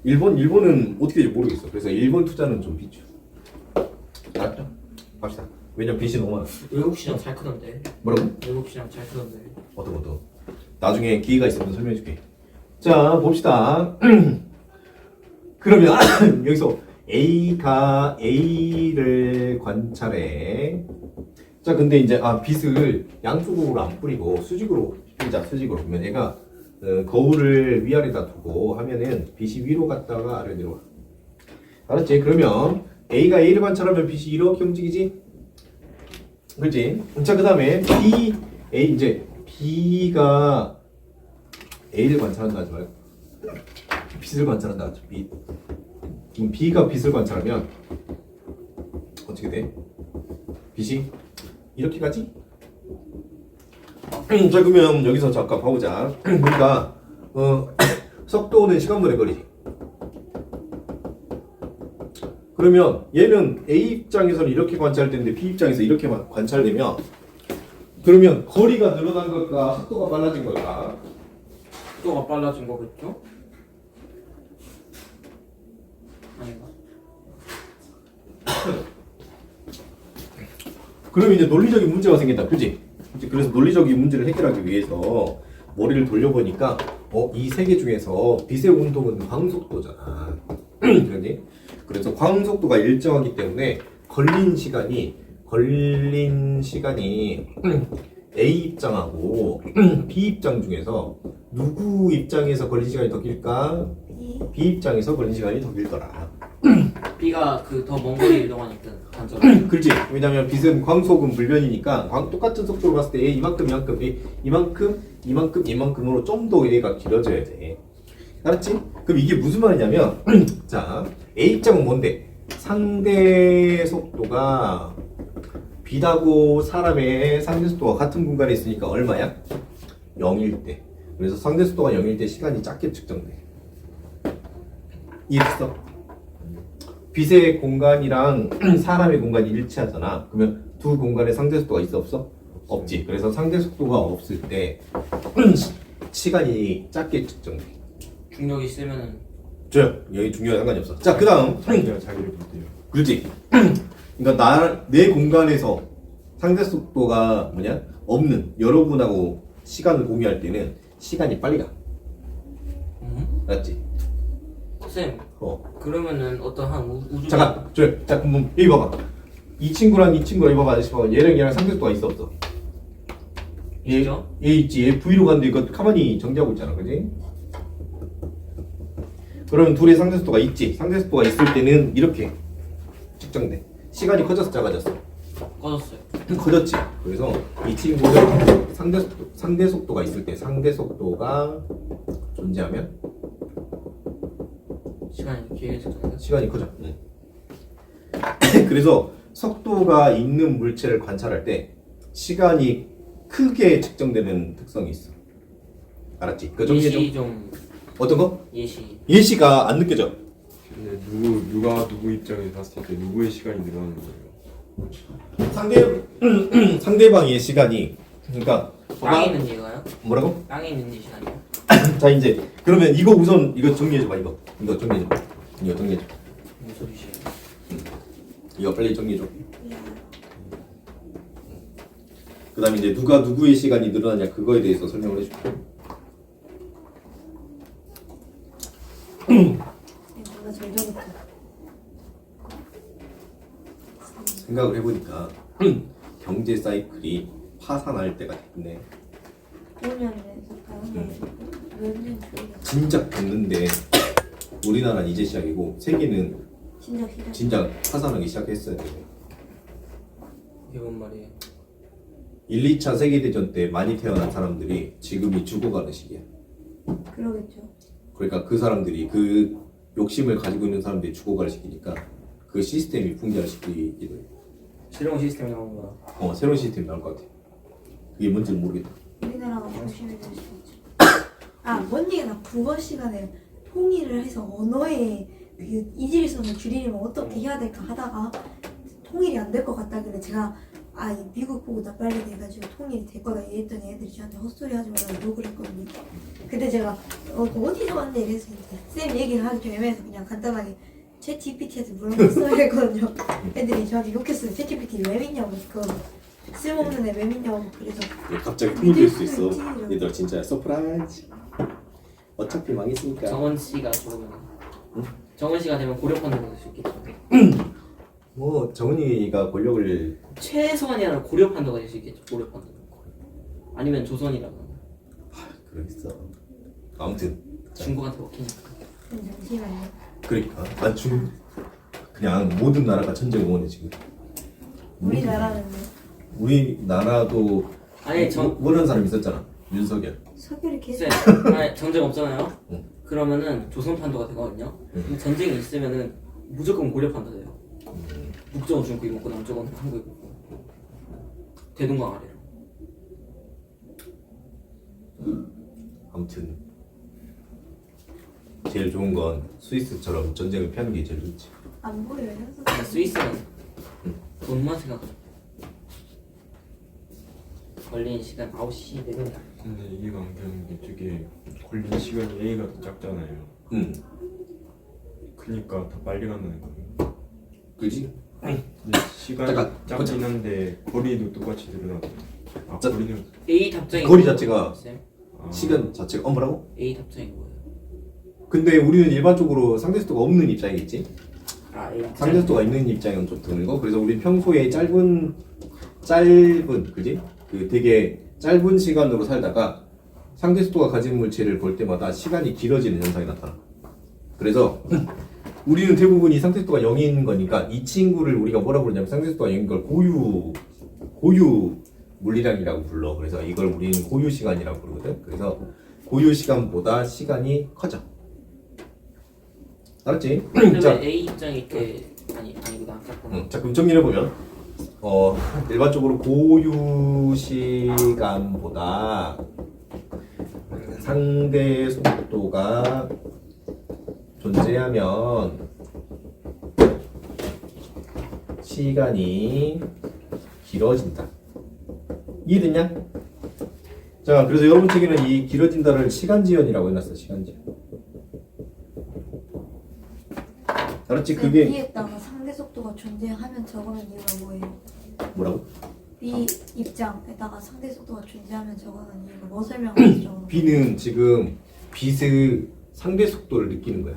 일본은 어떻게 될지 모르겠어. 그래서 일본 투자는 좀 비추. 알았죠? 갑시다. 왜냐면 빚이 너무 많아. 외국 시장 잘 크던데. 뭐라고? 외국 시장 잘 크던데. 어떤 나중에 기회가 있으면 설명해줄게. 자, 봅시다. 그러면 여기서 A가 A를 관찰해. 자, 근데 이제 빚을 양쪽으로 안 뿌리고 수직으로 뿌리자. 수직으로. 그러면 얘가 거울을 위아래다 두고 하면은 빚이 위로 갔다가 아래로 내려와. 알았지? 그러면 A가 A를 관찰하면 빚이 이렇게 움직이지? 그렇지? 자, 그 다음에 B, A 이제 B가 A를 관찰한다 하지 말고 빛을 관찰한다 하죠. 빛. 그럼 B가 빛을 관찰하면 어떻게 돼? 빛이 이렇게 가지? 자 그러면 여기서 잠깐 봐보자. 우리가 속도는 시간분의 거리지. 그러면 얘는 A 입장에서는 이렇게 관찰되는데 B 입장에서 이렇게 관찰되면 그러면 거리가 늘어난 걸까? 속도가 빨라진 걸까? 속도가 빨라진 거겠죠? 아닌가? 그러면 이제 논리적인 문제가 생긴다. 그지? 그래서 논리적인 문제를 해결하기 위해서 머리를 돌려보니까 이 세 개 중에서 빛의 운동은 광속도잖아. 그지? 그래서 광속도가 일정하기 때문에 걸린 시간이 A 입장하고 B 입장 중에서 누구 입장에서 걸린 시간이 더 길까? B 입장에서 걸린 시간이 더 길더라. B가 그 더 먼 거리 이동하니까 단점. 그렇지. 왜냐면 빛은 광속은 불변이니까 똑같은 속도로 봤을 때 A 이만큼으로 좀 더 얘가 길어져야 돼. 알았지? 그럼 이게 무슨 말이냐면 자 A 입장은 뭔데? 상대 속도가 빛하고 사람의 상대 속도가 같은 공간에 있으니까 얼마야? 0일 때. 그래서 상대 속도가 0일 때 시간이 작게 측정돼. 이해했어? 빛의 공간이랑 사람의 공간이 일치하잖아. 그러면 두 공간에 상대 속도가 있어 없어? 없지. 그래서 상대 속도가 없을 때 시간이 작게 측정돼. 중력이 세면은 여기 중요한 상관이 없어. 자, 그 다음. 자기가 자기를 못해요. 그렇지. 그러니까 내 공간에서 상대 속도가 없는 여러분하고 시간을 공유할 때는 시간이 빨리 가. 맞지? 쌤 그러면은 어떤 한 우주 잠깐, 자, 그럼 여기 봐봐. 이 친구랑 이거 봐봐, 아저씨 봐봐. 얘랑 상대 속도가 있어 없어? 있죠? 얘 있지. 얘 V로 갔는데 이거 가만히 정지하고 있잖아, 그지? 그러면 둘의 상대 속도가 있지. 상대 속도가 있을 때는 이렇게 측정돼. 시간이 커졌어, 작아졌어? 꺼졌어요. 커졌지. 그래서 이 친구는 상대 속도가 있을 때 상대 속도가 존재하면 시간이 길어졌잖아요. 시간이 커져. 그래서 속도가 있는 물체를 관찰할 때 시간이 크게 측정되는 특성이 있어. 알았지? 그 정리해줘. 예시 좀 어떤 거? 예시. 예시가 안 느껴져. 근데 누가 누구 입장에서 봤을 때 누구의 시간이 늘어나는 거예요? 상대방의 시간이 그러니까 땅에 있는 얘가요? 뭐라고? 땅에 있는 시간이요? 자 이제 그러면 이거 우선 이거 정리해줘봐. 이거 정리해줘. 무슨 소리시에요? 이거 빨리 정리해줘. 그 다음에 이제 누가 누구의 시간이 늘어나냐 그거에 대해서 설명을 해줄게. 뭔가 잘 적었다. 생각을 해보니까 경제 사이클이 파산할 때가 됐네. 5년에서 다른 몇년 조이가 진작 됐는데 우리나라는 이제 시작이고 세계는 시작. 진작 파산하기 시작했어야 돼. 이게 뭔 말이에요? 1, 2차 세계대전 때 많이 태어난 사람들이 지금이 죽어가는 시기야. 그러겠죠. 그러니까 그 사람들이 그 욕심을 가지고 있는 사람들이 죽어갈 시기니까 그 시스템이 붕괴할 시기기도 해. 새로운 시스템이 나온 거야. 새로운 시스템이 나올 것 같아. 그게 뭔지는 모르겠다. 우리나라가 조심해야 될 수도 있죠. 뭔 얘기나 국어 시간에 통일을 해서 언어의 그 이질성을 줄이려면 어떻게 해야 될까 하다가 통일이 안 될 것 같다길래 제가 이 미국 보고 나 빨리 돼가지고 통일이 될 거다 이랬더니 애들이 저한테 헛소리 하지 말라고 욕을 했거든요. 근데 제가 어디서 왔네 이래서 쌤 얘기를 하기 좀 애매해서 그냥 간단하게 챗GPT한테 물어봤어 이랬거든요. 애들이 저한테 욕했어요. 챗GPT 왜 믿냐고 쓸모없는 애 왜 믿냐고. 그래서 갑자기 통일될 수 있어. 얘들 진짜 서프라이즈. 어차피 망했으니까. 정원 씨가 죽으면 정원 씨가 되면 고려판으로 될 수 있겠죠. 정은이가 권력을 최소한이 아니라 고려판도가 될 수 있겠죠. 고려판도. 아니면 조선이라고. 그러겠어. 아무튼 중국한테 먹히니까. 잠시만요. 그러니까 그냥 모든 나라가 전쟁 응원해 지금. 우리나라는요? 우리나라도 아니 모르는 사람 있었잖아. 윤석열. 석열이 계속 쌤, 아니, 전쟁 없잖아요. 응. 그러면은 조선 판도가 되거든요. 근데 전쟁이 있으면은 무조건 고려 판도 돼요. 북쪽은 중국 이먹고 남쪽은 한국 이먹고 대동강 아래로. 아무튼 제일 좋은 건 스위스처럼 전쟁을 피하는 게 제일 좋지. 안 보여요. 현석. 근데 스위스는 돈만 생각하죠. 걸린 시간 9시 내린다. 근데 이해가 안 되는 게 저게 걸린 시간이 A가 더 작잖아요. 응. 그니까 더 빨리 간다는 거예요. 그지? 근데 시간이 잠깐, 작긴 한데 거리도 똑같이 늘어나고. 아 자, 거리는 A 답장이 거리 뭐예요? 자체가 쌤? 시간 자체가 뭐라고? A 답장이 뭐예요? 근데 우리는 일반적으로 상대수도가 없는 입장이겠지? 아 A 답장. 상대수도가 있는 입장은 좀 드는 거. 그래서 우리 평소에 짧은 그지? 그 되게 짧은 시간으로 살다가 상대수도가 가진 물체를 볼 때마다 시간이 길어지는 현상이 나타나. 그래서 우리는 대부분 이 상대수도가 0인 거니까 이 친구를 우리가 뭐라고 부르냐면 상대수도가 0인 걸 고유 물리량이라고 불러. 그래서 이걸 우리는 고유 시간이라고 부르거든. 그래서 고유 시간보다 시간이 커져. 알았지? 근데 자, 왜 A 입장이 이렇게 아니구나. 잠깐만. 자 그럼 정리를 해보면 일반적으로 고유 시간보다 상대 속도가 존재하면 시간이 길어진다. 이해됐냐? 자, 그래서 여러분 책에는 이 길어진다를 시간지연이라고 해놨어. 시간지연. 알았지? 그게 B에다가 상대 속도가 존재하면 적으면 이유가 뭐예요? 뭐라고? B 입장에다가 상대 속도가 존재하면 적으면 이유가 뭐 설명하시죠? B는 지금 빛의 상대 속도를 느끼는 거야.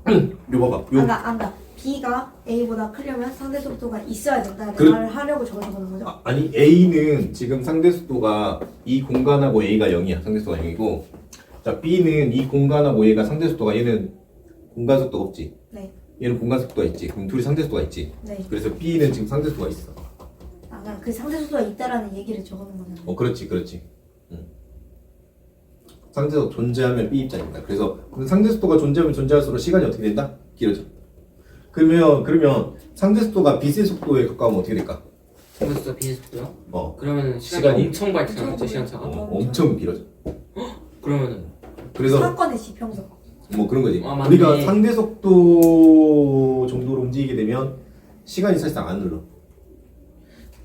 아, 요 봐봐. 요 안다. B가 A보다 크려면 상대 속도가 있어야 된다. 그- 말을 하려고 적어주는 거죠? 아니 A는 지금 상대 속도가 이 공간하고 A가 0이야. 상대 속도가 0이고, 자 B는 이 공간하고 A가 상대 속도가 얘는 공간 속도가 없지. 네. 얘는 공간 속도가 있지. 그럼 둘이 상대 속도가 있지. 네. 그래서 B는 지금 상대 속도가 있어. 아, 그러니까 그 상대 속도가 있다라는 얘기를 적어놓은 거잖아요. 그렇지. 상대 속도 존재하면 B 입장입니다. 그래서 그 상대 속도가 존재하면 존재할수록 시간이 어떻게 된다? 길어져. 그러면 상대 속도가 빛의 속도에 가까우면 어떻게 될까? 상대 속도 B의 속도요? 어, 그러면 시간이 시간이- 엄청 발생하죠. 시간차가. 엄청 길어져. 그러면은 그래서 사건의 지평선. 뭐 그런 거지. 아, 맞네. 우리가 상대 속도 정도로 움직이게 되면 시간이 사실상 안 늘어.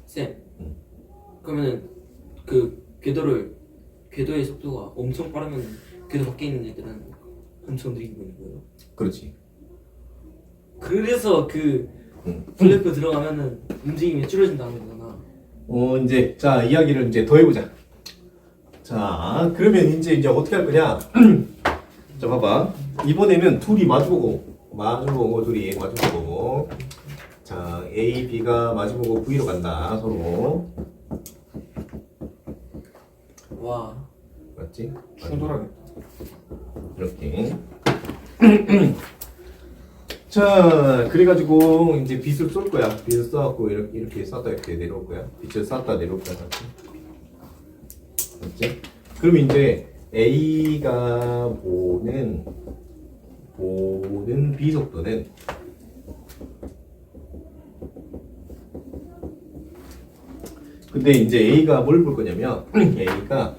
쌤. 그러면은 그 궤도의 속도가 엄청 빠르면 궤도 밖에 있는 애들은 엄청 느리게 보이는 거예요. 그렇지. 그래서 그 응. 블랙홀 들어가면은 움직임이 줄어진다는 거잖아. 이제 자 이야기를 이제 더 해보자. 자 그러면 이제 어떻게 할 거냐? 자 봐봐. 이번에는 둘이 마주보고 둘이 마주보고. 자 A, B가 마주보고 V로 간다 서로. 와. 맞지? 충돌하겠다. 이렇게. 자, 그래가지고 이제 빛을 쏠 거야. 빛을 쏴갖고 이렇게 쐈다 이렇게 내려올 거야. 빛을 쐈다 내려올 거야. 맞지? 그럼 이제 A가 보는 B 속도는 근데 이제 A가 뭘 볼 거냐면 A가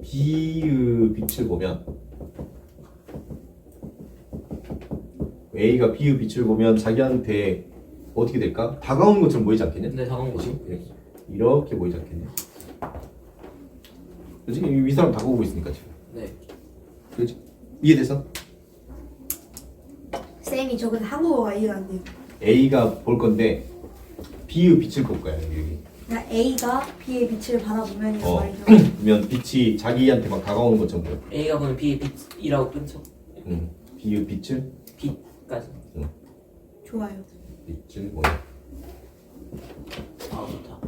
B의 빛을 보면 A가 B의 빛을 보면 자기한테 어떻게 될까? 다가오는 것처럼 보이지 않겠냐? 근데 다가온 거지. 이렇게 보이지 않겠냐? 그렇지? 이 사람 다가오고 있으니까 지금. 네. 그렇지? 이해돼서? 쌤이 적은 한국어가 이해가 안 돼요. A가 볼 건데 B의 빛을 볼 거야 여기. 그러니까 A가 B의 빛을 바라보면 이 말이죠. 그러면 빛이 자기한테 막 다가오는 것처럼 보여. A가 보는 B의 빛이라고 끊죠. B의 빛을 빛까지. 좋아요. 빛을 보여. 아 좋다.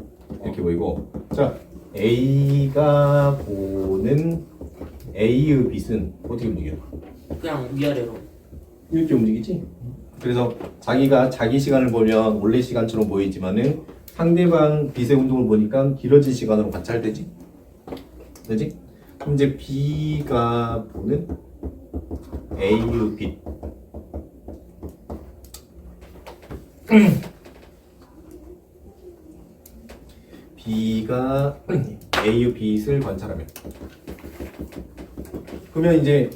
이렇게 보이고, 자 A가 보는 A의 빛은 어떻게 움직여? 그냥 위아래로. 이렇게 움직이지? 그래서 자기가 자기 시간을 보면 원래 시간처럼 보이지만은 상대방 빛의 운동을 보니까 길어진 시간으로 관찰되지? 그지? 그럼 이제 B가 보는 A의 빛. B가 A의 빛을 관찰하면. 그러면 이제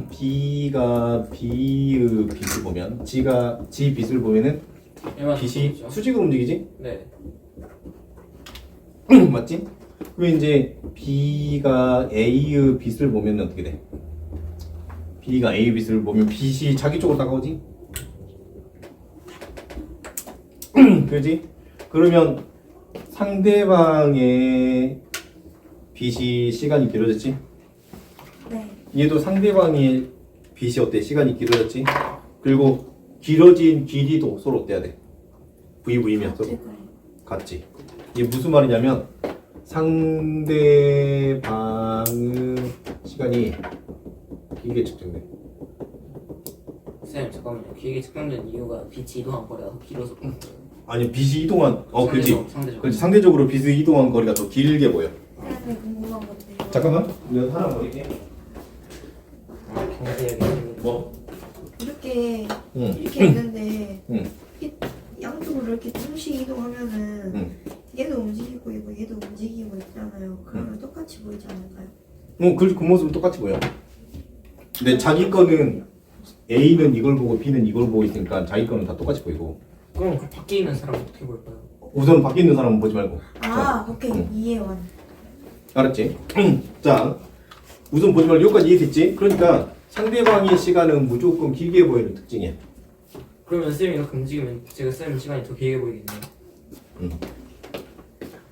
B가 B의 빛을 보면 G가 G 빛을 보면은 빛이 수직으로 움직이지? 네. 맞지? 그리고 이제 B가 A의 빛을 보면 어떻게 돼? B가 A의 빛을 보면 빛이 자기 쪽으로 다가오지? 그지? 그러면 상대방의 빛이 시간이 길어졌지? 네. 얘도 상대방의 빛이 어때? 시간이 길어졌지? 그리고 길어진 길이도 서로 어때야 돼? VV면 서로 같을 거예요. 같지? 이게 무슨 말이냐면 상대방의 시간이 길게 측정돼. 쌤 잠깐만요. 길게 측정된 이유가 빛이 이동한 거리가 더 길어서 그런 거예요. 아니 빛이 이동한 그렇지. 상대적으로. 그렇지. 상대적으로 빛이 이동한 거리가 더 길게 보여. 쌤한테 궁금한 건데. 잠깐만. 이거 하나 버릴게. 경제력이 뭐? 이렇게 응. 이렇게 있는데 응. 양쪽으로 이렇게 동시에 이동하면은 응. 얘도 움직이고 있고 얘도 움직이고 있잖아요. 그러면 똑같이 보이지 않을까요? 그 모습은 똑같이 보여. 근데 자기 거는 A는 이걸 보고 B는 이걸 보고 있으니까 자기 거는 다 똑같이 보이고. 그럼 그 밖에 있는 사람은 어떻게 볼까요? 우선 밖에 있는 사람은 보지 말고. 아, 오케이. 응. 이해 완. 알았지? 자, 우선 보지 말고 여기까지 이해됐지? 그러니까 상대방의 시간은 무조건 길게 보이는 특징이야. 그러면 쌤이 이렇게 움직이면 제가 쌤 시간이 더 길게 보이겠네요.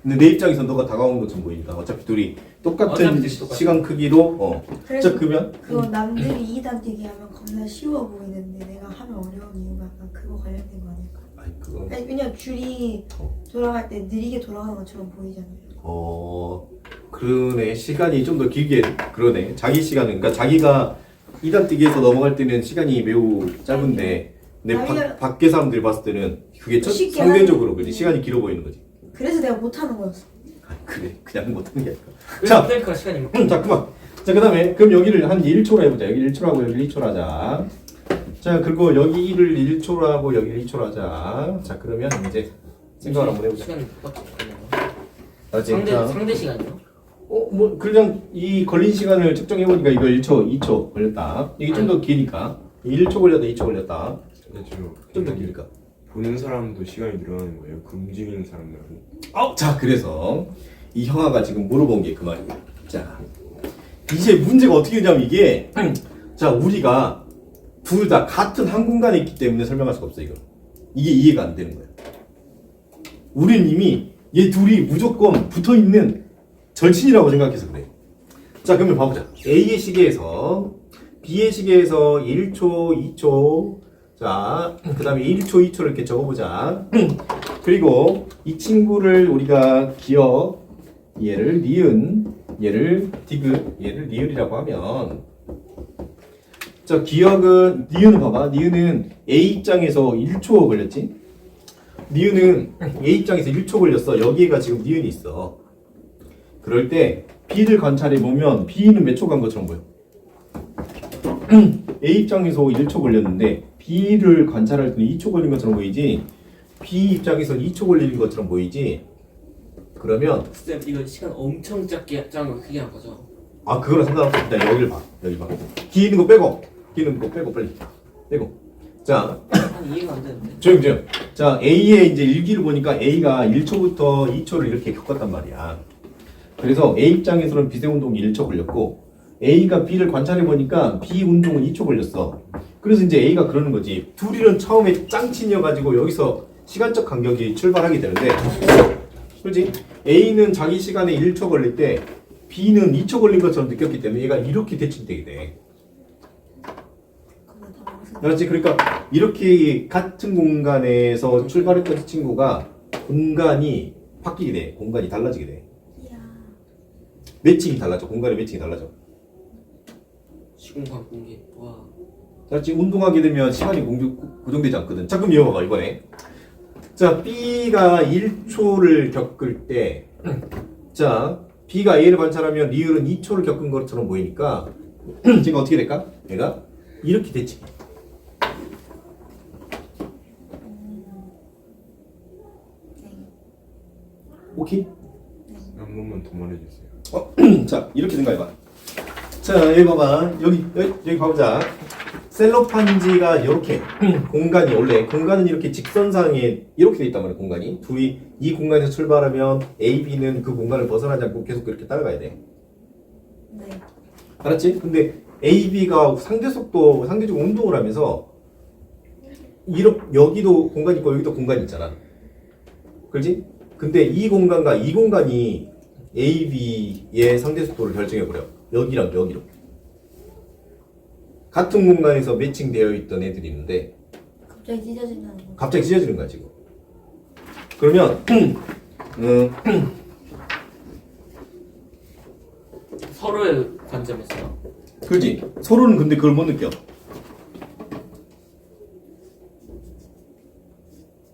근데 내 입장에서 너가 다가온 것처럼 보이니까 어차피 둘이 똑같은 어차피 똑같아. 시간 크기로 그래서 자 그러면 그거 남들이 2단 뛰기 하면 겁나 쉬워 보이는데 내가 하면 어려운 이유가 약간 그거 관련된 거 아닐까? 아니 그건 아니, 그냥 줄이 돌아갈 때 느리게 돌아가는 것처럼 보이잖아요. 그러네. 시간이 좀 더 길게 그러네. 자기 시간은 그러니까 자기가 2단 뛰기에서 넘어갈 때는 시간이 매우 짧은데 근데 남이- 밖에 사람들이 봤을 때는 그게 쉽게 상대적으로 하는- 그지 시간이 길어 보이는 거지. 그래서 내가 못하는 거였어. 아니, 그래 그냥 못하는 게 아니라. 그래서 자, 셀카 시간이 자 그만. 자 그다음에 그럼 여기를 한 1초로 해보자. 여기 1초로 하고 여기 1초로 하자. 자 그리고 여기 1을 1초로 하고 여기 1초로 하자. 자 그러면 이제 생각을 한번 해보자. 시간이 똑같지 않나요? 알았지? 자, 상대 시간이요? 뭐 그냥 이 걸린 시간을 측정해 보니까 이거 1초, 2초 걸렸다. 이게 좀 더 기니까 1초 걸렸다, 2초 걸렸다. 좀 더 길까? 보는 사람도 시간이 늘어나는 거예요. 그 움직이는 사람들하고. 자 그래서 이 형아가 지금 물어본 게 그 말이에요. 자 이제 문제가 어떻게 되냐면 이게 자 우리가 둘 다 같은 한 공간에 있기 때문에 설명할 수가 없어 이거. 이게 이해가 안 되는 거야. 우리는 이미 얘 둘이 무조건 붙어 있는 절친이라고 생각해서 그래. 자 그러면 봐보자. A의 시계에서 B의 시계에서 1초, 2초. 자, 그 다음에 1초, 2초를 이렇게 적어보자. 그리고 이 친구를 우리가 기억, 얘를 니은, 얘를 디귿, 얘를 리을이라고 하면 자, 기억은, 니은은 봐봐. 니은은 A 입장에서 1초 걸렸지? 니은은 A 입장에서 1초 걸렸어. 여기가 지금 니은이 있어. 그럴 때 B를 관찰해보면 B는 몇 초 간 것처럼 보여? A 입장에서 1초 걸렸는데 B를 관찰할 때는 2초 걸린 것처럼 보이지 B 입장에서 2초 걸리는 것처럼 보이지 그러면 쌤 이거 시간 엄청 작게 작은 거 크게 한 거죠? 아 그거랑 상관없습니다. 여기를 봐 여기 봐 뒤에 있는 거 빼고 뒤에 있는 거 빼고 빨리 빼고 자 아니 이해가 안 되는데. 조용 자 A의 이제 일기를 보니까 A가 1초부터 2초를 이렇게 겪었단 말이야. 그래서 A 입장에서는 빛의 운동이 1초 걸렸고 A가 B를 관찰해 보니까 B 운동은 2초 걸렸어. 그래서 이제 A가 그러는 거지. 둘이는 처음에 짱친이어가지고 여기서 시간적 간격이 출발하게 되는데, 그렇지? A는 자기 시간에 1초 걸릴 때 B는 2초 걸린 것처럼 느꼈기 때문에 얘가 이렇게 대칭되게 돼. 그거 다 무슨 그렇지? 그러니까 이렇게 같은 공간에서 출발했던 이 친구가 공간이 바뀌게 돼. 공간이 달라지게 돼. 이야. 매칭이 달라져. 공간의 매칭이 달라져. 시공간 공개. 와. 자, 지금 운동하게 되면 시간이 고정되지 않거든. 자, 그럼 이어봐봐, 이번에. 자, B가 1초를 겪을 때, 자, B가 A를 관찰하면 리을은 2초를 겪은 것처럼 보이니까, 지금 어떻게 될까? 얘가 이렇게 됐지. 오케이? 한 번만 더 말해주세요. 자, 이렇게 생각해봐. 자, 여기 봐봐. 여기 봐보자. 셀로판지가 이렇게 공간이 원래 공간은 이렇게 직선상에 이렇게 돼 있단 말이야. 공간이 이 공간에서 출발하면 A, B는 그 공간을 벗어나지 않고 계속 그렇게 따라가야 돼. 네. 알았지? 근데 A, B가 상대적 운동을 하면서 여기도 공간이 있고 여기도 공간이 있잖아. 그렇지? 근데 이 공간과 이 공간이 A, B의 상대 속도를 결정해버려. 여기랑 여기로. 같은 공간에서 매칭되어 있던 애들이 있는데 갑자기 찢어진다는 거. 갑자기 찢어지는 거야 지금. 그러면 서로의 관점에서요. 그렇지. 서로는 근데 그걸 못 느껴.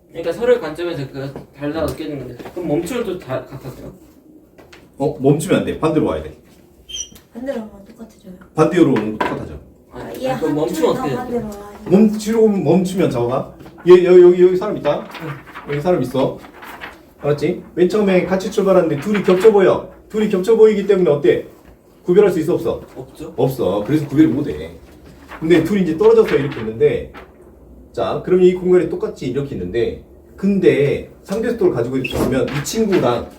그러니까 서로의 관점에서 그 달라가 느껴지는 건데 그럼 멈추면 또 다 같아져요? 멈추면 안 돼. 반대로 와야 돼. 반대로 하면 똑같아져요. 반대로 오는 거 똑같아져. 아니, 얘 그럼 한 멈추면 줄다 어떻게 돼요? 반대로 와야지. 멈추면 잡아봐. 여기 사람 있다. 여기 사람 있어. 알았지? 맨 처음에 같이 출발하는데 둘이 겹쳐 보여. 둘이 겹쳐 보이기 때문에 어때? 구별할 수 있어 없어? 없죠? 없어. 그래서 구별을 못해. 근데 둘이 이제 떨어져서 이렇게 있는데, 자, 그러면 이 공간이 똑같이 이렇게 있는데, 근데 상대 속도를 가지고 있으면 이 친구랑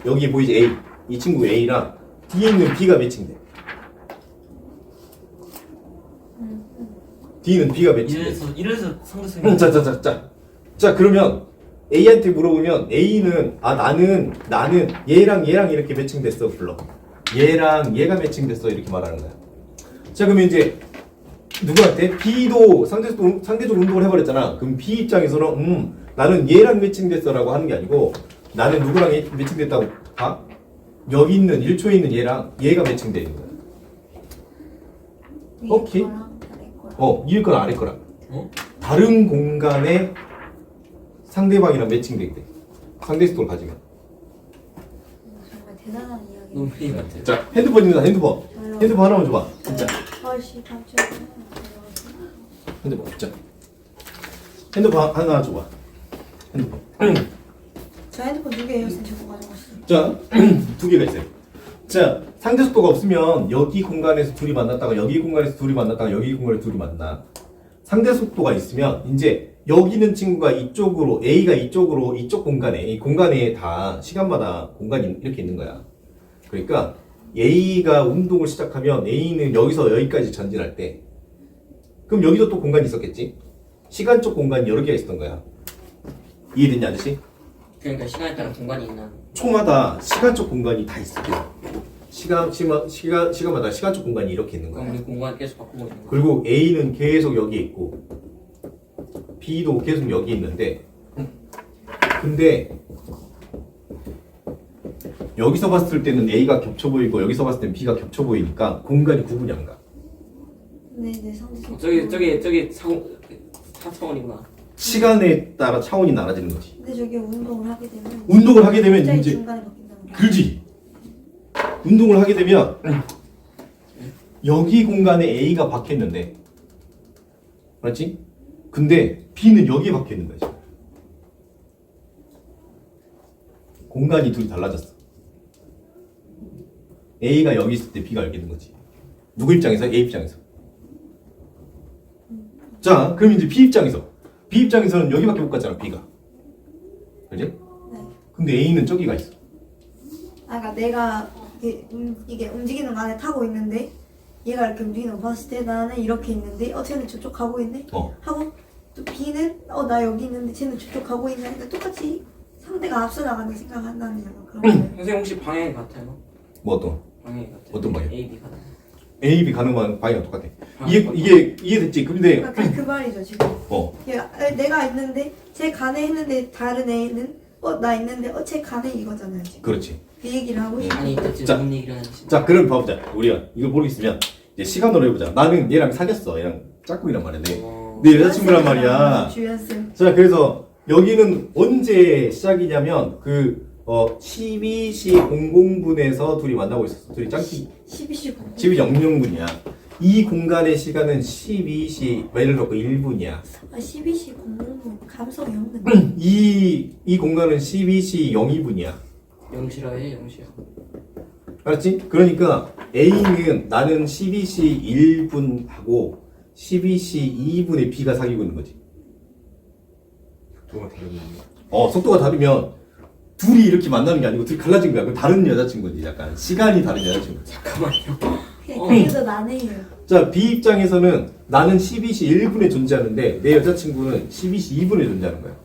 여기 보이지 A, 이 친구 A랑 뒤에 있는 B가 매칭돼. D는 B가 매칭돼. 이래서 상대성이 자, 그러면 A한테 물어보면 A는 나는 얘랑 이렇게 매칭됐어 불러. 얘랑 얘가 매칭됐어 이렇게 말하는 거야. 자, 그러면 이제 누구한테? B도 상대적 운동을 해버렸잖아. 그럼 B 입장에서는 나는 얘랑 매칭됐어라고 하는 게 아니고 나는 누구랑 매칭됐다고 봐? 여기 있는 1초에 있는 얘랑 얘가 매칭돼 있는 거야. 위에 오케이. 거랑 아래 거랑. 위에 거랑 아래 거랑. 어? 다른 공간에 상대방이랑 매칭돼 있대. 상대 속도를 가지면. 정말 대단한 이야기. 너무 회의 같아요. 자, 핸드폰입니다. 핸드폰 하나만 줘봐. 진짜. 아씨 갑자기. 핸드폰 진짜. 핸드폰 하나 줘봐. 핸드폰. 저 핸드폰 2개예요. 저거 가져갔어요. 자, 2개가 있어요. 자, 상대 속도가 없으면 여기 공간에서 둘이 만났다가 여기 공간에서 둘이 만났다가 여기 공간에서 둘이 만나. 상대 속도가 있으면 이제 여기 있는 친구가 이쪽으로 A가 이쪽으로 이쪽 공간에 이 공간에 다 시간마다 공간이 이렇게 있는 거야. 그러니까 A가 운동을 시작하면 A는 여기서 여기까지 전진할 때 그럼 여기도 또 공간이 있었겠지? 시간적 공간이 여러 개가 있었던 거야. 이해됐냐 아저씨? 그러니까 시간에 따라 공간이 있는. 초마다 시간적 공간이 다 있어. 시간마다 시간적 공간이 이렇게 있는 그럼 거야. 우리 공간을 계속 바꾸고 있는 거야. 그리고 A는 계속 여기에 있고 B도 계속 여기 있는데 근데 여기서 봤을 때는 A가 겹쳐 보이고 여기서 봤을 때는 B가 겹쳐 보이니까 공간이 구분이 안 가. 네네 상대. 저기 4차원이구나. 시간에 따라 차원이 나눠지는 거지. 근데 저게 운동을 하게 되면. 운동을 하게 되면 갑자기 이제 중간에 바뀐다는 거. 그지. 운동을 하게 되면 여기 공간에 A가 박혔는데, 그렇지? 근데 B는 여기에 박혀 있는 거지. 공간이 둘이 달라졌어. A가 여기 있을 때 B가 여기 있는 거지. 누구 입장에서? A 입장에서. 자, 그럼 이제 B 입장에서는 여기밖에 못 갔잖아, B가. 그지? 네. 근데 A는 저기가 있어. 그러니까 내가 이게 움직이는 거 안에 타고 있는데 얘가 이렇게 움직이는 거 봤을 때 나는 이렇게 있는데 쟤는 저쪽 가고 있네 하고 또 B는 나 여기 있는데 쟤는 저쪽 가고 있네 근데 똑같이 상대가 앞서 나가는 생각한다는 약간 그런 거예요. 선생님 혹시 방향이 같아요? 뭐 어떤? 방향이 같아요. 어떤 방향? A, B 같아요. A, B 가능한 방향이 똑같아. 아, 이게 이해됐지? 근데 그러니까 그 말이죠 지금. 내가 있는데 쟤 가네 했는데 다른 애는 나 있는데 쟤 가네 이거잖아요 지금. 그렇지. 그 얘기를 하고 싶어. 아니 대체 자. 무슨 얘기를 하는지. 자, 그럼 봐보자. 우리가 이걸 모르겠으면 이제 시간으로 해보자. 나는 얘랑 사귀었어. 얘랑 짝꿍이란 말이야. 내 여자친구란 말이야. 주연승. 자, 그래서 여기는 언제 시작이냐면 12시 00분에서 둘이 만나고 있었어. 둘이 짱키 12시 12시 00분이야. 이 공간의 시간은 12시 예를 들어 1분이야. 아 12시 00분 감성이 없는데. 이 공간은 12시 02분이야. 영시라해 영시야. 알았지? 그러니까 A는 나는 12시 1분하고 12시 2분에 B가 사귀고 있는 거지. 속도가 다르네요. 속도가 다르면 둘이 이렇게 만나는 게 아니고 둘이 갈라진 거야. 그럼 다른 여자친구지. 약간 시간이 다른 여자친구. 잠깐만요. 그래서 나네요. 자, B 입장에서는 나는 12시 1분에 존재하는데 내 여자친구는 12시 2분에 존재하는 거야.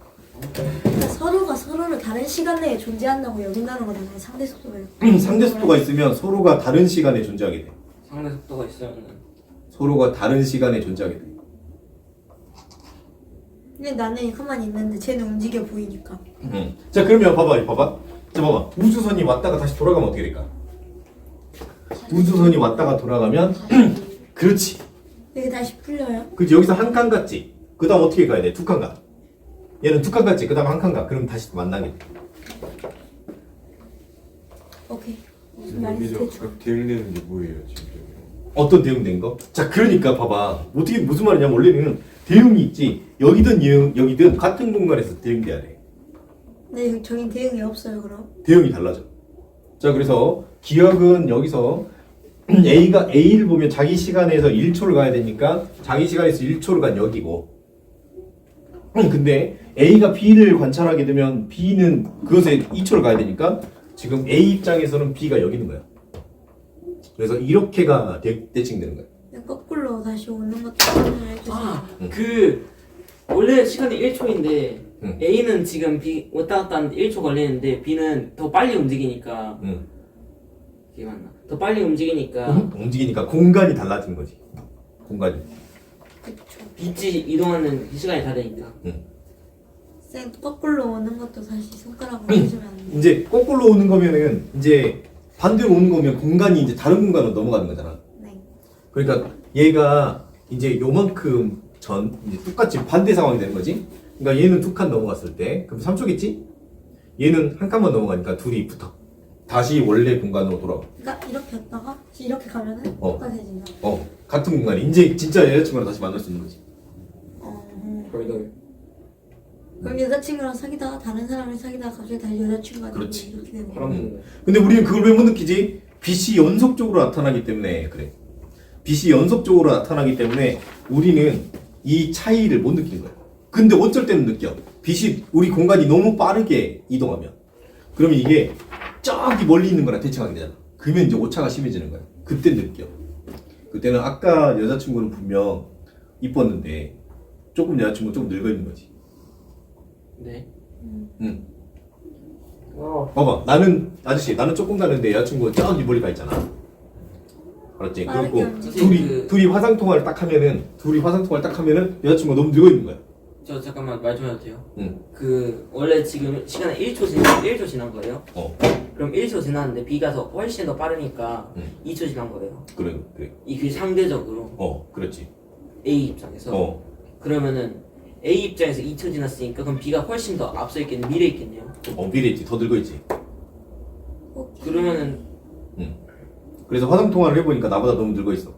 그러니까 서로가 서로를 다른 시간 내에 존재한다고 여긴다는 거잖아요. 상대 속도를. 상대 속도가 있으면 서로가 다른 시간에 존재하게 돼. 상대 속도가 있으면은 서로가 다른 시간에 존재하게 돼. 근데 나는 가만히 있는데 쟤는 움직여 보이니까. 자, 그러면 봐봐. 자, 봐봐. 우주선이 왔다가 다시 돌아가면 어떻게 될까? 우주선이 왔다가 돌아가면 그렇지. 이게 다시 풀려요? 그치, 여기서 한 칸 갔지. 그 다음 어떻게 가야 돼? 두 칸 가. 얘는 두 칸 갔지. 그 다음 한 칸 가. 그럼 다시 만나게 돼. 오케이. 무슨 말인지 여기서 대충. 각 대응되는 게 뭐예요 지금? 어떤 대응된 거? 자, 그러니까 봐봐. 무슨 말이냐면 원래는 대응이 있지. 여기든 같은 공간에서 대응돼야 돼. 근데 저긴 대응이 없어요 그럼? 대응이 달라져. 자, 그래서 기억은 여기서 A가 A를 보면 자기 시간에서 1초를 가야 되니까 자기 시간에서 1초를 간 여기고, 근데 A가 B를 관찰하게 되면 B는 그것에 2초를 가야 되니까 지금 A 입장에서는 B가 여기 있는 거야. 그래서 이렇게가 대칭되는 거야. 근데 거꾸로 다시 오는 것도 설명을 해주세요. 그 원래 시간이 1초인데 응. A는 지금 B 왔다 갔다 하는데 1초 걸리는데 B는 더 빨리 움직이니까 응. 이게 맞나? 더 빨리 움직이니까 움직이니까 공간이 달라진 거지. 공간이. 그쵸. 빛이 이동하는 시간이 다르니까. 쌤 거꾸로 오는 것도 다시 손가락으로 해주면 안 돼요? 이제 거꾸로 오는 거면은 이제 반대로 오는 거면 공간이 이제 다른 공간으로 넘어가는 거잖아. 네. 그러니까 얘가 이제 요만큼 전 이제 똑같이 반대 상황이 되는 거지. 그러니까 얘는 두 칸 넘어갔을 때 그럼 3초겠지? 얘는 한 칸만 넘어가니까 둘이 붙어. 다시 원래 공간으로 돌아와. 그러니까 이렇게 했다가 다시 이렇게 가면은 어. 똑같아진다. 같은 공간에 이제 진짜 여자친구랑 다시 만날 수 있는 거지. 그럼 여자친구랑 사귀다가 다른 사람을 사귀다가 갑자기 다시 여자친구가 되고 그렇지. 이렇게 되는 거야. 바람 근데 우리는 그걸 왜 못 느끼지? 빛이 연속적으로 나타나기 때문에 그래. 빛이 연속적으로 나타나기 때문에 우리는 이 차이를 못 느끼는 거야. 근데 어쩔 때는 느껴. 빛이 우리 공간이 너무 빠르게 이동하면. 그러면 이게 저기 멀리 있는 거랑 대칭하게 되잖아. 그러면 이제 오차가 심해지는 거야. 그때 느껴. 그때는 아까 여자친구는 분명 이뻤는데 조금 여자친구 조금 늙어 있는 거지. 네. 응. 봐봐, 나는 조금 가는데 여자친구가 저기 멀리 가 있잖아. 알았지? 빠르게 그리고 움직이는 둘이 화상 통화를 딱 하면은 여자친구가 너무 늙어 있는 거야. 저 잠깐만 말 좀 해도 돼요? 응. 그 원래 지금 시간이 1초 지난 거예요? 그럼 1초 지났는데 B가 더 훨씬 더 빠르니까 응. 2초 지난 거예요. 그래. 이게 상대적으로 그렇지. A 입장에서 그러면은 A 입장에서 2초 지났으니까 그럼 B가 훨씬 더 앞서 있겠네, 미래 있겠네요. 미래 있지, 더 늙어 있지. 오케이. 그러면은 그래서 화상 통화를 해보니까 나보다 너무 늙어 있어.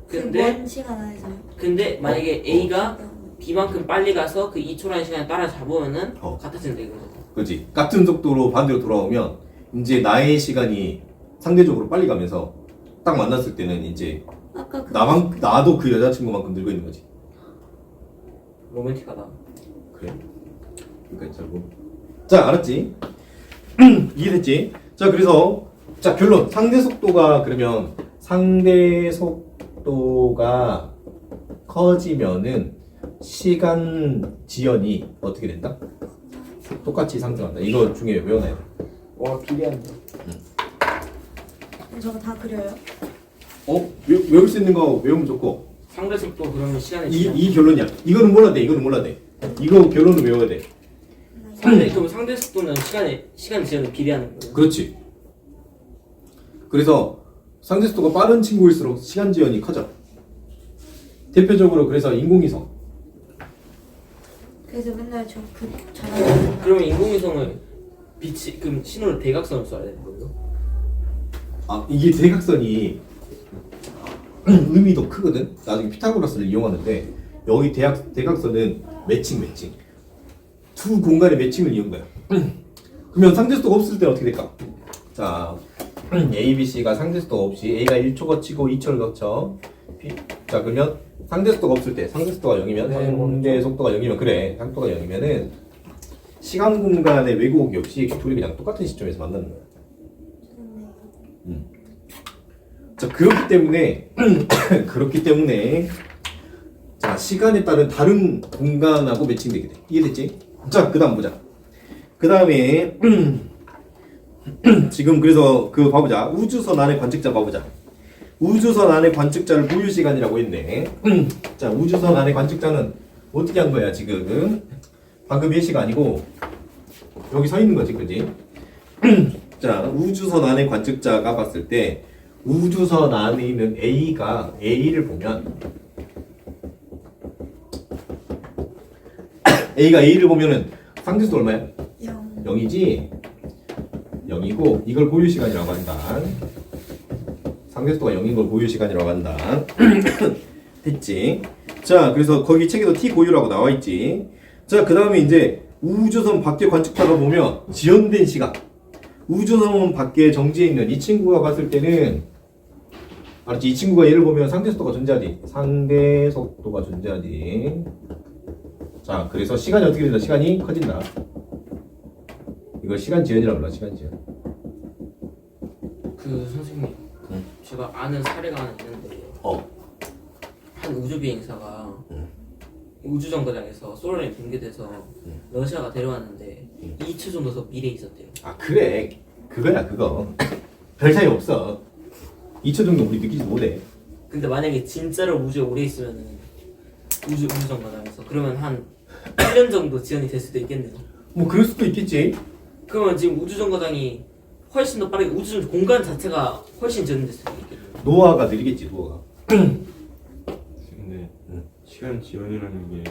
근데 먼 시간 안에서요. 근데 만약에 A가 어. B만큼 빨리 가서 그 2초라는 시간을 따라잡으면은 어. 같아진다 이거죠. 그렇지. 같은 속도로 반대로 돌아오면 이제 나의 시간이 상대적으로 빨리 가면서 딱 만났을 때는 이제 아까 그 나도 그 여자친구만큼 늙어 있는 거지. 로맨틱하다. 그래. 그러니까 자, 알았지? 이해됐지? 자, 그래서 자, 결론. 상대 속도가 커지면은 시간 지연이 어떻게 된다? 똑같이 상승한다. 이거 중에 외워놔야 돼. 와 비례한다. 저거 다 그려요. 외울 수 있는 거 외우면 좋고. 상대 속도 그러면 시간이 이 결론이야. 이거는 몰라야 돼. 이거 결론은 외워야 돼. 그럼 상대 속도는 시간 지연을 비례하는 거예요. 그렇지. 그래서 상대 속도가 빠른 친구일수록 시간 지연이 커져. 대표적으로 그래서 인공위성. 그래서 그래서 맨날 저그 잘하는 그러면 인공위성을 빛이 그럼 신호를 대각선으로 쏴야 되는 거예요? 아 이게 대각선이 의미도 크거든. 나중에 피타고라스를 이용하는데 여기 대각선은 매칭 두 공간의 매칭을 이용 거야. 그러면 상대수도가 없을 때는 어떻게 될까? 자 A, B, C가 상대수도가 없이 A가 1초 거치고 2초를 거쳐 자 그러면 상대수도가 없을 때 상대수도가 0이면 상대속도가 0이면 그래 상도가 0이면은 시간 공간의 왜곡이 없이 둘이 그냥 똑같은 시점에서 만나는 거야. 자 그렇기 때문에 자 시간에 따른 다른 공간하고 매칭되게 돼. 이해됐지? 자 그다음 보자. 그 다음에 지금 그래서 그 봐보자. 우주선 안의 관측자 봐보자. 우주선 안의 관측자를 보유 시간이라고 했네. 자 우주선 안의 관측자는 어떻게 한 거야 지금? 방금 예시가 아니고 여기 서 있는 거지, 그지? 자 우주선 안의 관측자가 봤을 때 우주선 안에 있는 A가 A를 보면 A가 A를 보면은 상대수도 얼마야? 0. 0이지? 0이고 이걸 보유 시간이라고 한다. 상대수도가 0인 걸 보유 시간이라고 한다. 됐지? 자, 그래서 거기 책에도 T 고유라고 나와 있지. 자, 그 다음에 이제 우주선 밖에 관측자로 보면 지연된 시간. 우주선 밖에 정지해 있는 이 친구가 봤을 때는 알았지? 이 친구가 얘를 보면 상대속도가 존재하지. 상대속도가 존재하지. 자, 그래서 시간이 어떻게 된다? 시간이 커진다. 이걸 시간 지연이라고 불러. 시간 지연. 그 선생님, 제가 아는 사례가 하나 있는데 한 우주 비행사가 우주정거장에서 소련에 붕괴돼서 러시아가 데려왔는데 2초 정도 더 미래에 있었대요. 아, 그래. 그거야, 그거. 별 차이 없어. 2초 정도 우리 느끼지 못해. 근데 만약에 진짜로 우주에 오래 있으면은 우주정거장에서 그러면 한 1년 정도 지연이 될 수도 있겠네요. 뭐 그럴 수도 있겠지. 그러면 지금 우주정거장이 훨씬 더 빠르게 우주 공간 자체가 훨씬 지연될 수도 있겠네요. 노화가 느리겠지, 노화가. 근데 시간 지연이라는 게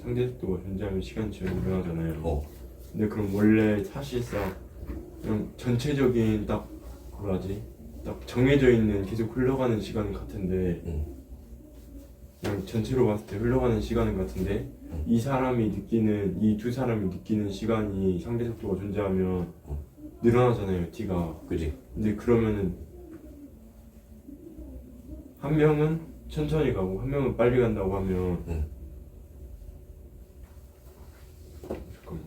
상대속도가 존재하면 시간 지연이 일어나잖아요. 근데 그럼 원래 사실상 그냥 전체적인 딱 뭐라지? 딱 정해져 있는 계속 흘러가는 시간은 같은데 그냥 전체로 봤을 때 흘러가는 시간은 같은데 이 두 사람이 느끼는 시간이 상대속도가 존재하면 늘어나잖아요, T가. 그지? 근데 그러면은 한 명은 천천히 가고 한 명은 빨리 간다고 하면 잠깐만.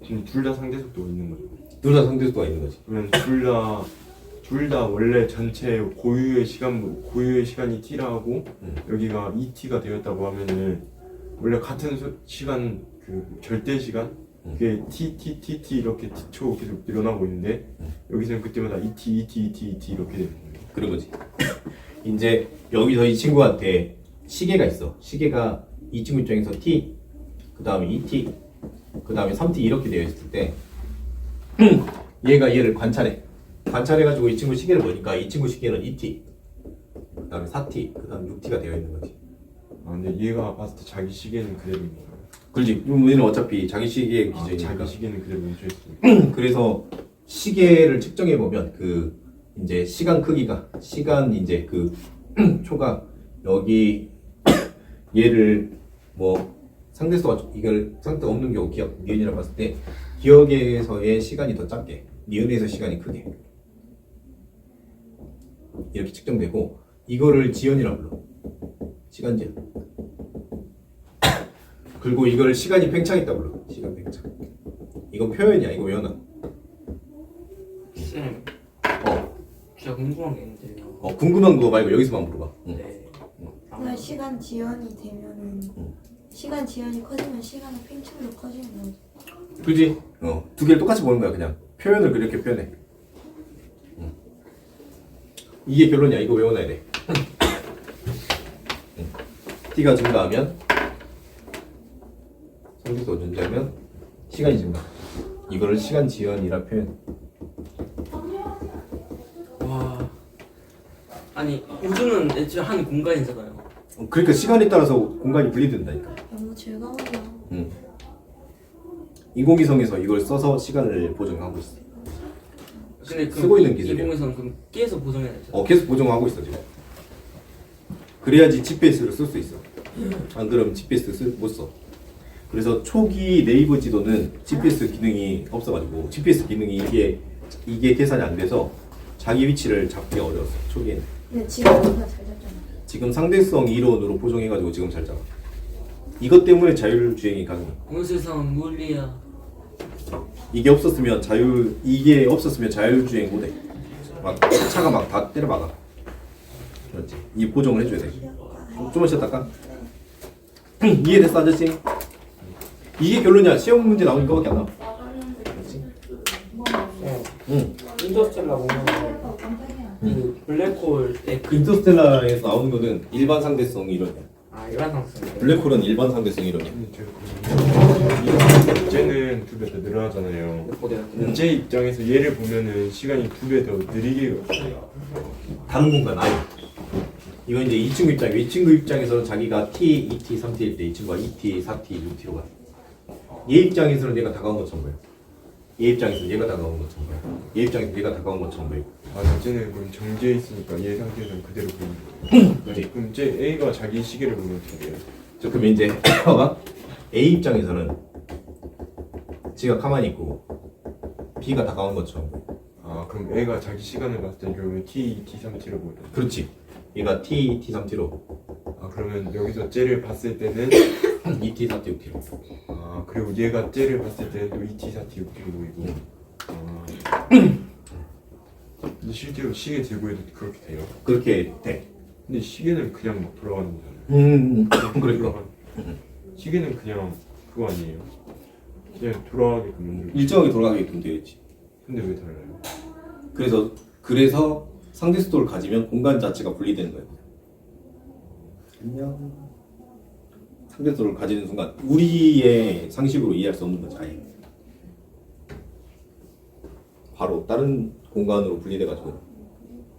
지금 둘 다 상대속도가 있는 거죠. 둘 다 상대수도가 있는 거지. 그러면 둘 다 원래 전체 고유의 시간이 t라고 여기가 2t가 되었다고 하면은 원래 같은 시간 그 절대 시간 그게 t 이렇게 t초 계속 늘어나고 있는데 여기서는 그때마다 2t 이렇게 되는 거예요. 그런 거지. 이제 여기서 이 친구한테 시계가 있어. 시계가 이 친구 입장에서 t, 그 다음에 2t, 그 다음에 3t 이렇게 되어 있을 때 얘가 얘를 관찰해가지고 이 친구 시계를 보니까 이 친구 시계는 2t, 그 다음에 4t, 그 다음에 6t가 되어 있는 거지. 아 근데 얘가 봤을 때 자기 시계는 그대로인 거예요. 그렇지. 우리는 어차피 자기 시계의 아, 기준이니까. 자기 시계는 그대로 멈춰 있어요. 그래서 시계를 측정해 보면 그 이제 시간 크기가 이제 그 초가 여기 얘를 뭐 상대수가 이걸 상대가 없는 경우 기억 니은이라고 봤을 때 기억에서의 시간이 더 작게 니은에서 시간이 크게 이렇게 측정되고 이거를 지연이라고 불러. 시간 지연. 그리고 이걸 시간이 팽창했다고 불러. 시간 팽창. 이건 표현이야. 이거 외워놔. 쌤, 제가 궁금한 게 있는데요. 궁금한 거 말고 여기서만 물어봐. 네. 그냥 시간 지연이 되면은 시간 지연이 커지면 시간의 팽창도 커지는 거지. 그지? 두 개를 똑같이 보는 거야. 그냥 표현을 그렇게 표현해. 이게 결론이야. 이거 외워놔야 돼. t가 증가하면 상대수가 존재하면 시간이 증가. 이거를 시간 지연이라 표현. 와, 아니 우주는 애초에 한 공간이잖아요. 그러니까 시간에 따라서 공간이 분리된다니까. 너무 즐거워요. 인공위성에서 이걸 써서 시간을 보정하고 있어. 근데 쓰고 있는 기술이야. 인공위성 그럼 계속 보정해야 되죠. 계속 보정하고 있어 지금. 그래야지 GPS를 쓸 수 있어. 안 그러면 GPS 못 써. 그래서 초기 네이버 지도는 GPS 기능이 없어가지고 GPS 기능이 이게 계산이 안 돼서 자기 위치를 잡기 어려웠어 초기에는. 근데 지금 뭔가 잘 잡잖아. 지금 상대성 이론으로 보정해가지고 지금 잘 잡아. 이것 때문에 자율주행이 가능해. 온 세상은 물리야. 이게 없었으면 자율주행 못해. 막 차가 막 다 때려박아. 그렇지. 이 보정을 해줘야 돼. 좀만 쉬었다 할까? 이해됐어 아저씨? 이게 결론이야. 시험 문제 나오는 거밖에 안 나와. 그렇지? 응. 인터스텔라 보면 그 블랙홀 때그 인터스텔라에서 나오는 거는 일반 상대성 이론이야. 일반 상승. 블랙홀은 일반 상대성 이론이야. 근데 문제는 2배 더 늘어나잖아요. 문제 입장에서 얘를 보면은 시간이 2배 더 느리게 가요. 다른 공간 아예. 이건 이제 이 친구 입장이고 이 친구 입장에서는 자기가 T, 2T, 3T일 때 이 친구가 2T, 4T, 6T로 가. 얘 입장에서는 얘가 다가온 것처럼 보여. 얘 입장에서는 얘가 다가온 것처럼 보여. 얘 입장에서 얘가 다가온 것처럼 보이고. 문제는 그럼 정지해 있으니까 얘 상태에서는 그대로 보이는 그렇지. 그럼 이제 A가 자기 시계를 보면 어떻게 돼요? 자, 그러면 이제 봐봐. A 입장에서는 지가 가만히 있고 B가 다가온 것처럼 보여. 그럼 A가 자기 시간을 봤을 때 그러면 T, T3T로 보여. 그렇지. 얘가 T, T3T로 그러면 여기서 쟤를 봤을 때는 2T, 4T, 6T로. 그리고 얘가 쟤를 봤을 때는 또 2T, 4T, 6T로 보이고. 근데 실제로 시계 들고 해도 그렇게 돼요. 그렇게 돼. 근데 시계는 그냥 막 돌아가는 거잖아요. 그러니까 시계는 그냥 그거 아니에요? 그냥 돌아가게끔 만들고. 일정하게 돌아가게끔 되어 있지. 근데 왜 달라요? 그래서 상대 속도를 가지면 공간 자체가 분리되는 거예요. 안녕. 상대 속도를 가지는 순간 우리의 상식으로 이해할 수 없는 거지 아예. 바로 다른 공간으로 분리돼가지고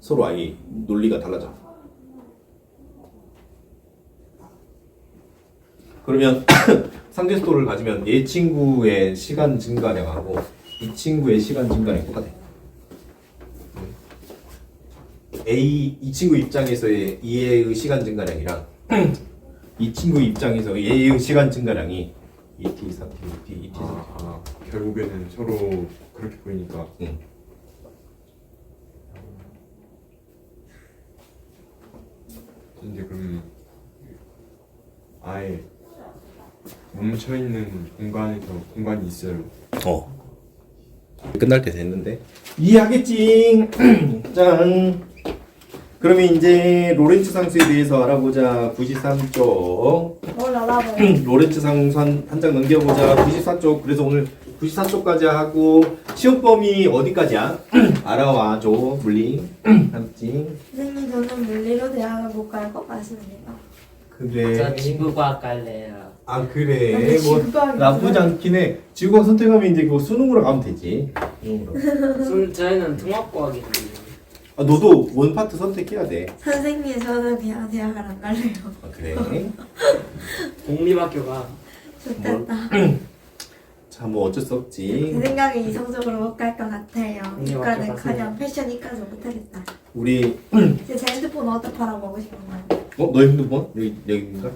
서로 아예 논리가 달라져. 그러면 상대 속도를 가지면 얘 친구의 시간 증가량하고 이 친구의 시간 증가량이 똑같아. 이 친구 입장에서의 얘의 시간 증가량이랑 이 친구 입장에서 얘의 시간 증가량이 2t, 4t, 6t, 2t, 4t. 결국에는 서로 그렇게 보이니까. 응. 근데 그럼 아예 멈춰 있는 공간에서 공간이 있어요. 끝날 때 됐는데 이해하겠지. 짠. 그러면 이제 로렌츠 상수에 대해서 알아보자. 93쪽. 뭘 알아봐요? 로렌츠 상수 한 장 넘겨보자. 94쪽. 그래서 오늘 94쪽까지 하고 시험 범위 어디까지야? 알아와줘. 물리. 알았지? 선생님 저는 물리로 대학을 못 갈 것 같습니다. 근데 저 지구과학 갈래요. 그래 아니, 뭐 지구과학이 나쁘지 무슨- 않긴 해. 지구과학 선택하면 이제 그 수능으로 가면 되지. 수능으로. 저희는 통합과학인데. 너도 원 파트 선택해야 돼. 선생님 저는 그냥 대학을 안 갈래요. 그래. 공립학교가 좋겠다. 자, 뭐 어쩔 수 없지. 제 생각에 이성적으로 못 갈 것 같아요. 네, 이과는 맞죠, 가장 패션 이과도 못하겠다. 우리 제 핸드폰 어디다 팔아먹고 싶은 거예요? 너의 핸드폰 여기인가?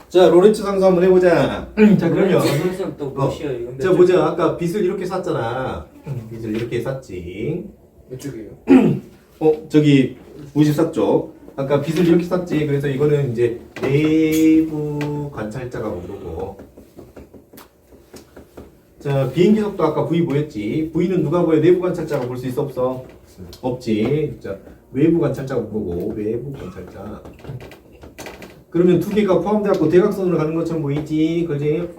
자, 로렌츠 상수 한번 해보자. 자, 그러면 선생님 또 무시해요. 자 보자. 아까 빗을 이렇게 샀잖아. 빗을 이렇게 샀지. 몇 쪽이에요? 저기 94쪽. 아까 빗을 이렇게 샀지. 그래서 이거는 이제 내부 관찰자가 모르고. 자, 비행기 속도 아까 V 보였지. V는 누가 보여? 내부 관찰자가 볼 수 있어 없어? 없지. 자, 외부 관찰자가 보고 외부 관찰자. 그러면 두 개가 포함돼갖고 대각선으로 가는 것처럼 보이지, 그지?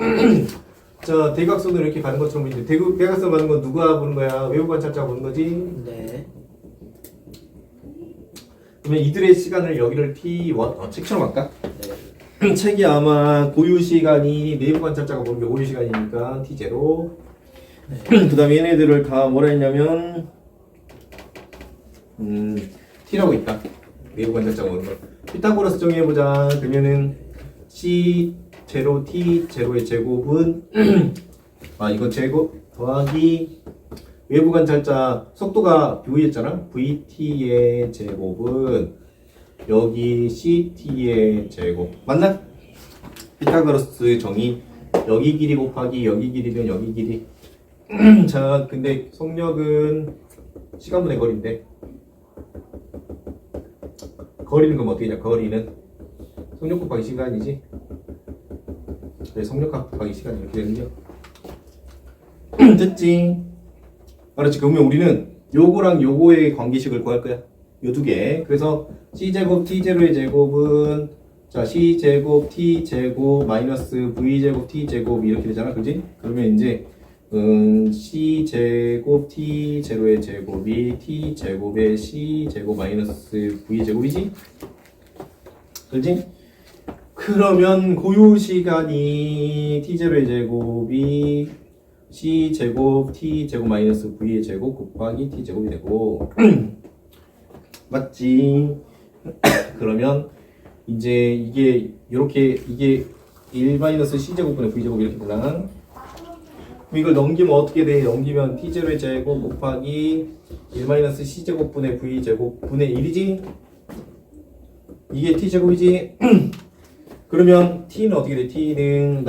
자, 대각선으로 이렇게 가는 것처럼 보이는데 대각선 가는 건 누가 보는 거야? 외부 관찰자가 보는 거지? 네. 그러면 이들의 시간을 여기를 T1, 책처럼 할까? 네. 책이 아마 고유 시간이 내부 관찰자가 보는 게 고유 시간이니까 T0. 그 다음에 얘네들을 다 뭐라 했냐면 T라고 있다. 내부 관찰자가 보는 걸 피타고라스 정의해보자. 그러면은 C 제로 T 제로의 제곱은 아 이거 제곱 더하기 외부 관찰자 속도가 V였잖아. VT의 제곱은 여기 CT의 제곱 맞나? 피타고라스 정의 여기 길이 곱하기 여기 길이는 여기 길이 자 근데 속력은 시간분의 거리인데 거리는 그럼 어떻게 되냐? 거리는 속력 곱하기 시간이지. 그래서 속력 곱하기 시간 이렇게 되는겨. 됐지? 알았지? 그러면 우리는 요거랑 요거의 관계식을 구할 거야. 요 두 개. 그래서 C제곱 T0의 제곱은 자 C제곱 T제곱 마이너스 V제곱 T제곱 이렇게 되잖아. 그지? 그러면 이제 C제곱 T0의 제곱이 T제곱의 C제곱 마이너스 V제곱이지? 그지? 그러면 고유시간이 T0의 제곱이 C제곱 T제곱 마이너스 V의 제곱 곱하기 T제곱이 되고 맞지? 그러면 이제 이게 이렇게 이게 1 마이너스 C제곱분의 V제곱 이렇게 되잖아. 그럼 이걸 넘기면 어떻게 돼? 넘기면 T0의 제곱 곱하기 1 마이너스 C제곱분의 V제곱분의 1이지? 이게 T제곱이지? 그러면 T는 어떻게 돼? T는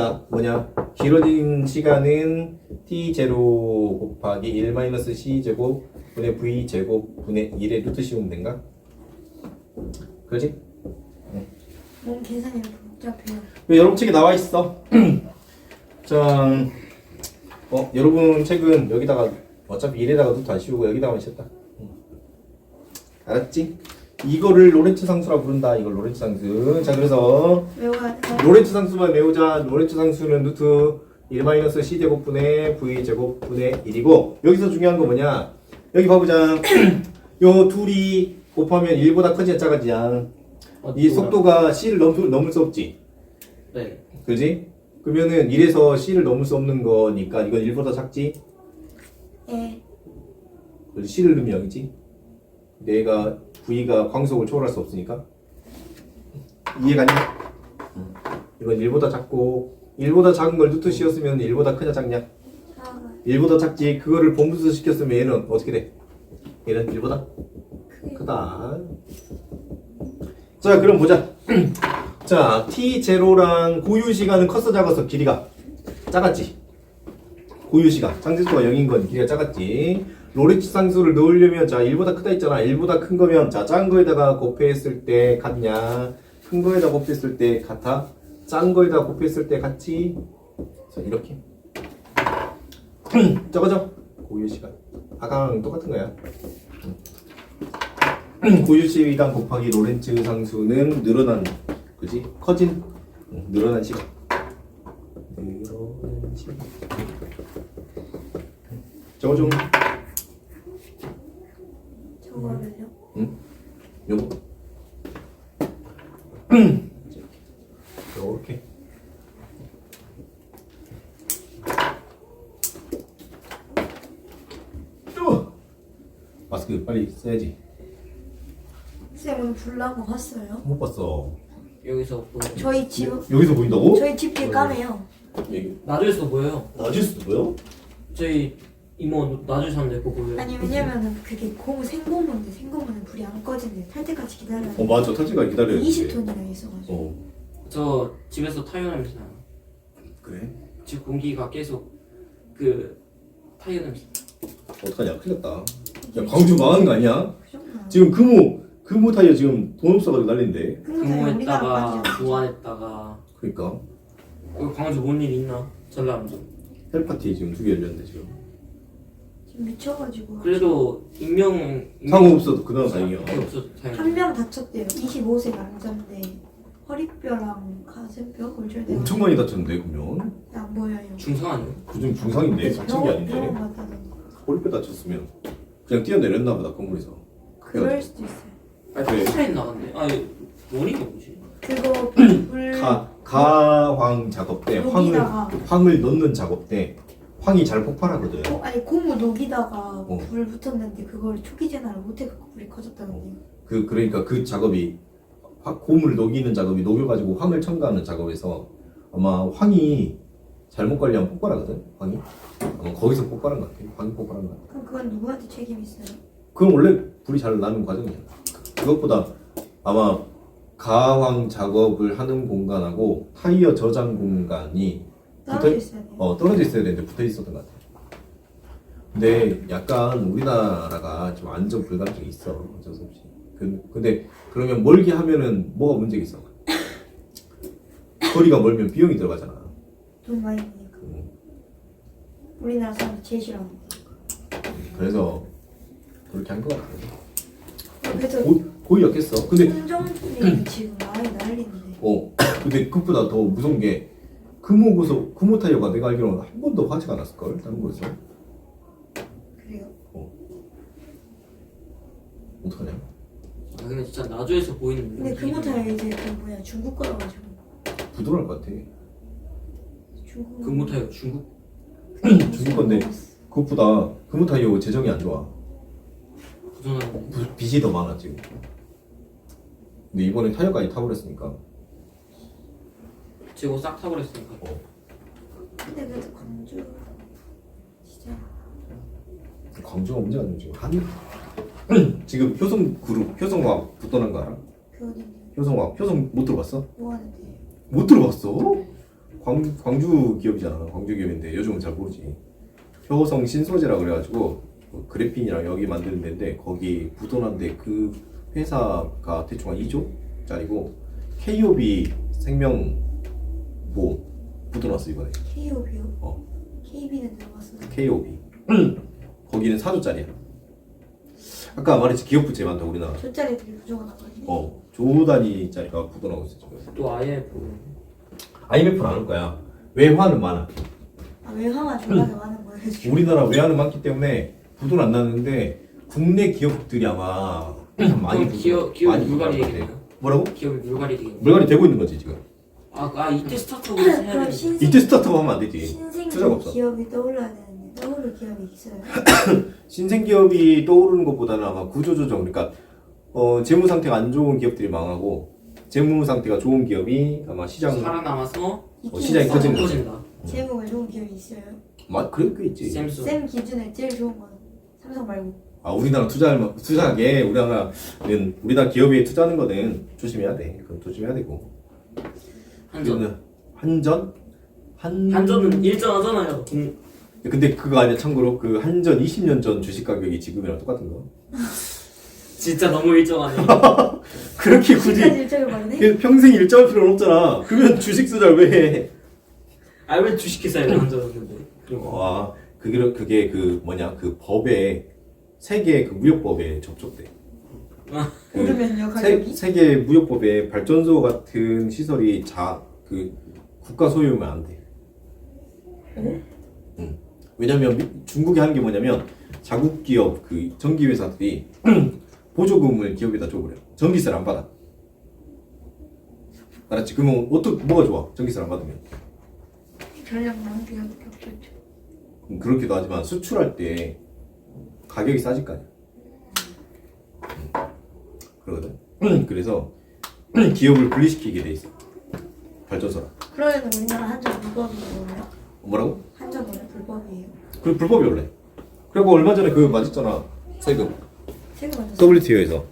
길어진 시간은 T0 곱하기 1 마이너스 C제곱분의 V제곱분의 1의 루트 씌우면 된가? 그렇지? 뭔 계산이 이렇게 복잡해요. 여러분 책에 나와 있어. 자, 여러분 책은 여기다가 어차피 1에다가 루트 안 씌우고 여기다가만 씌웠다. 알았지? 이거를 로렌츠 상수라 부른다. 이걸 로렌츠 상수. 자, 그래서 외워야 돼. 로렌츠 상수만 외우자. 로렌츠 상수는 루트 1 마이너스 C제곱분의 V제곱분의 1이고 여기서 중요한 거 뭐냐? 여기 봐보자. 요 둘이 곱하면 1보다 커지냐 작아지냐? 이 속도가 C를 넘을 수 없지. 네. 그지? 그러면은 1에서 C를 넘을 수 없는 거니까 이건 1보다 작지? 예. 그래서 C를 넣으면 0이지? 내가 V가 광속을 초월할 수 없으니까 이해가니? 이건 1보다 작고 1보다 작은 걸 루트 씌웠으면 1보다 크냐 작냐? 1보다 작지. 그거를 본분수 시켰으면 얘는 어떻게 돼? 얘는 1보다 크다. 자 그럼 보자. 자 T0랑 고유시간은 컸어 작았어? 길이가 작았지. 고유시간 상대수가 0인 건 길이가 작았지. 로렌츠 상수를 넣으려면 자 1보다 크다 했잖아. 1보다 큰 거면 자 작은 거에다가 곱했을 때 같냐? 큰 거에다 곱했을 때 같아? 작은 거에다 곱했을 때 같지? 자 이렇게 적어줘. 고유시간 아까랑 똑같은 거야. 고유시간 곱하기 로렌츠 상수는 늘어난 그지? 커진 늘어난 시간. 늘어난 시간. 적어줘. 저거를요? 응? 요거. 이렇게. 마스크 빨리 써야지. 쌤 오늘 불난 거 봤어요? 못 봤어. 여기서 보여. 저희 집 여기서 보인다고? 저희 집 뒤에 까매요. 여기 나주에서 보여요. 낮을 수도 보여? 저희 이모 나주 사는데 그거 보여요. 아니 왜냐면은 그게 생고문인데 생고문은 불이 안 꺼진대. 탈 때까지 기다려야 돼. 맞아. 탈지가 기다려야 돼. 20톤이나 있어가지고. 저 집에서 타이어 냄새 나요. 그래? 집 공기가 계속 그 타이어 냄새. 어떡하냐? 큰일 났다. 야 광주 망한 거 아니야? 그 정도나. 지금 금호 타이어 지금 돈 없어가지고 난린데. 근무했다가 보완했다가 그러니까 여기 광주 뭔 일 있나? 전라남도. 헬파티 지금 2개 열렸는데 지금. 지금 미쳐가지고. 그래도 상호 없어도 그나마 다행이야. 없어도 다행이야. 한 명 다쳤대요. 25세 남자인데 허리뼈랑 가슴뼈 골절돼. 엄청 많이 다쳤는데 그러면? 안 보여요. 중상 아니에요? 그중 중상인데 다친 게 아닌데. 병원 갔다던가. 허리뼈 다쳤으면 그냥 뛰어내렸나 보다 건물에서. 그럴 수도 있어요. 아니 그래. 폭탄이 나갔네. 아니 원인이 뭐지? 그거 불 가황 작업 때 녹이다가 황을 넣는 작업 때 황이 잘 폭발하거든. 아니 고무 녹이다가 어. 불 붙었는데 그걸 초기 진화를 못해 갖고 불이 커졌다는데요. 그러니까 그 작업이 고물을 녹이는 작업이 녹여가지고 황을 첨가하는 작업에서 아마 황이 잘못 관리하면 폭발하거든. 황이 아마 거기서 폭발한 것 같아. 황이 폭발한 것 같아. 그럼 그건 누구한테 책임이 있어요? 그건 원래 불이 잘 나는 과정이야. 그것보다 아마 가황 작업을 하는 공간하고 타이어 저장 공간이 떨어져 있어야 돼요. 떨어져 있어야 되는데 붙어 있었던 것 같아. 근데 약간 우리나라가 좀 안전 불감증이 있어. 어쩔 수 없이. 근데 그러면 멀게 하면은 뭐가 문제가 있어? 거리가 멀면 비용이 들어가잖아. 돈 많이 드니까. 우리나라 사람들 제일 싫어하는 거. 그래서 그렇게 한 것 같아. 그래서 고의였겠어. 근데 홍정순이 지금 많이 난리인데. 근데 그것보다 더 무서운 게 금호 타이어가 내가 알기로는 한 번도 화재가 안 났을 걸 다른 거에서. 그래요? 어떡하냐? 아 근데 진짜 나주에서 보이는 근데 그 모타이 이제 그 뭐야 중국 거라 가지고. 부도날 것 같아. 중국. 금모타이어 중국 중국 건데 그것보다 금호 타이어 재정이 안 좋아. 부정하는 빚이 더 많아 지금. 근데 이번에 타이어까지 타버렸으니까. 재고 싹 타버렸으니까. 근데 그래도 광주 진짜 광주가 문제가 아니고 지금 지금 효성화학 붙어난 거 알아? 그 어딘데? 효성 못 들어봤어? 뭐 하는데? 못 들어봤어? 광주 기업이잖아. 광주 기업인데 요즘은 잘 모르지. 효성 신소재라 그래가지고 그래핀이랑 여기 만드는 데인데 거기 부도난데 그 회사가 대충 한 2조짜리고 KOB 생명보험 부도났어 이번에. KOB요? KB는 들어봤어. KOB 거기는 4조짜리야. 아까 말했지 기업 부채 많다 우리나라. 저짜리들이 부족한 거지. 조 단위짜리가 부도나고 있어 지금. 또 아예 IMF는 안 올 거야. 외화는 많아. 아 외화가 존나게 많은 거예요 지금. 우리나라 외화는 많기 때문에 부도는 안 나는데 국내 기업들이 아마 많이 기업이 많이 물갈이 부도날 것 되겠네요. 같아. 뭐라고? 기업이 물갈이 되겠네. 물갈이 되고 있는 거지 지금. 이때 스타트업을 해야 그럼 되는데 이때 스타트업 하면 안 되지. 투자가 신생 없어. 기업이 떠올라야 되는데 떠오를 기업이 있어요. 신생 기업이 떠오르는 것보다는 아마 구조 조정, 그러니까 재무 상태가 안 좋은 기업들이 망하고 재무 상태가 좋은 기업이 아마 시장 살아남아서 시장이 있긴 있어요. 커지는 제목을 좋은 기업이 있어요. 그래 꽤 있지. 샘수 쌤 기준에 제일 좋은 건 삼성 말고. 우리나라 투자하게 우리나라 기업에 투자하는 거는 조심해야 돼. 그건 조심해야 되고. 한전 한전은 일전하잖아요. 근데 그거 아니야 참고로 그 한전 20년 전 주식 가격이 지금이랑 똑같은 거. 진짜 너무 일정하네. 그렇게 굳이 지금까지 일정을 말네. 평생 일정할 필요는 없잖아. 그러면 주식 투자를 왜 해? 왜 주식회사에 한전했는데? 그게 그 뭐냐 그 법에 세계 그 무역법에 접촉돼. 오르면요 가격이? 세계 무역법에 발전소 같은 시설이 국가 소유면 안 돼. 왜냐면 중국이 하는 게 뭐냐면 자국 기업 그 전기 회사들이 보조금을 기업에다 줘버려. 전기세를 안 받아. 알았지? 그러면 뭐가 좋아? 전기세를 안 받으면. 전력 낭비가 없겠죠. 그렇기도 하지만 수출할 때 가격이 싸질 거 아니야. 그러거든. 그래서 기업을 분리시키게 돼 있어. 발전소라. 그러면 우리나라 한전 불법이에요? 뭐라고? 한전 원래 불법이에요? 그 불법이 원래. 그리고 얼마 전에 그거 맞았잖아. 세금. 세금 완전 WTO에서.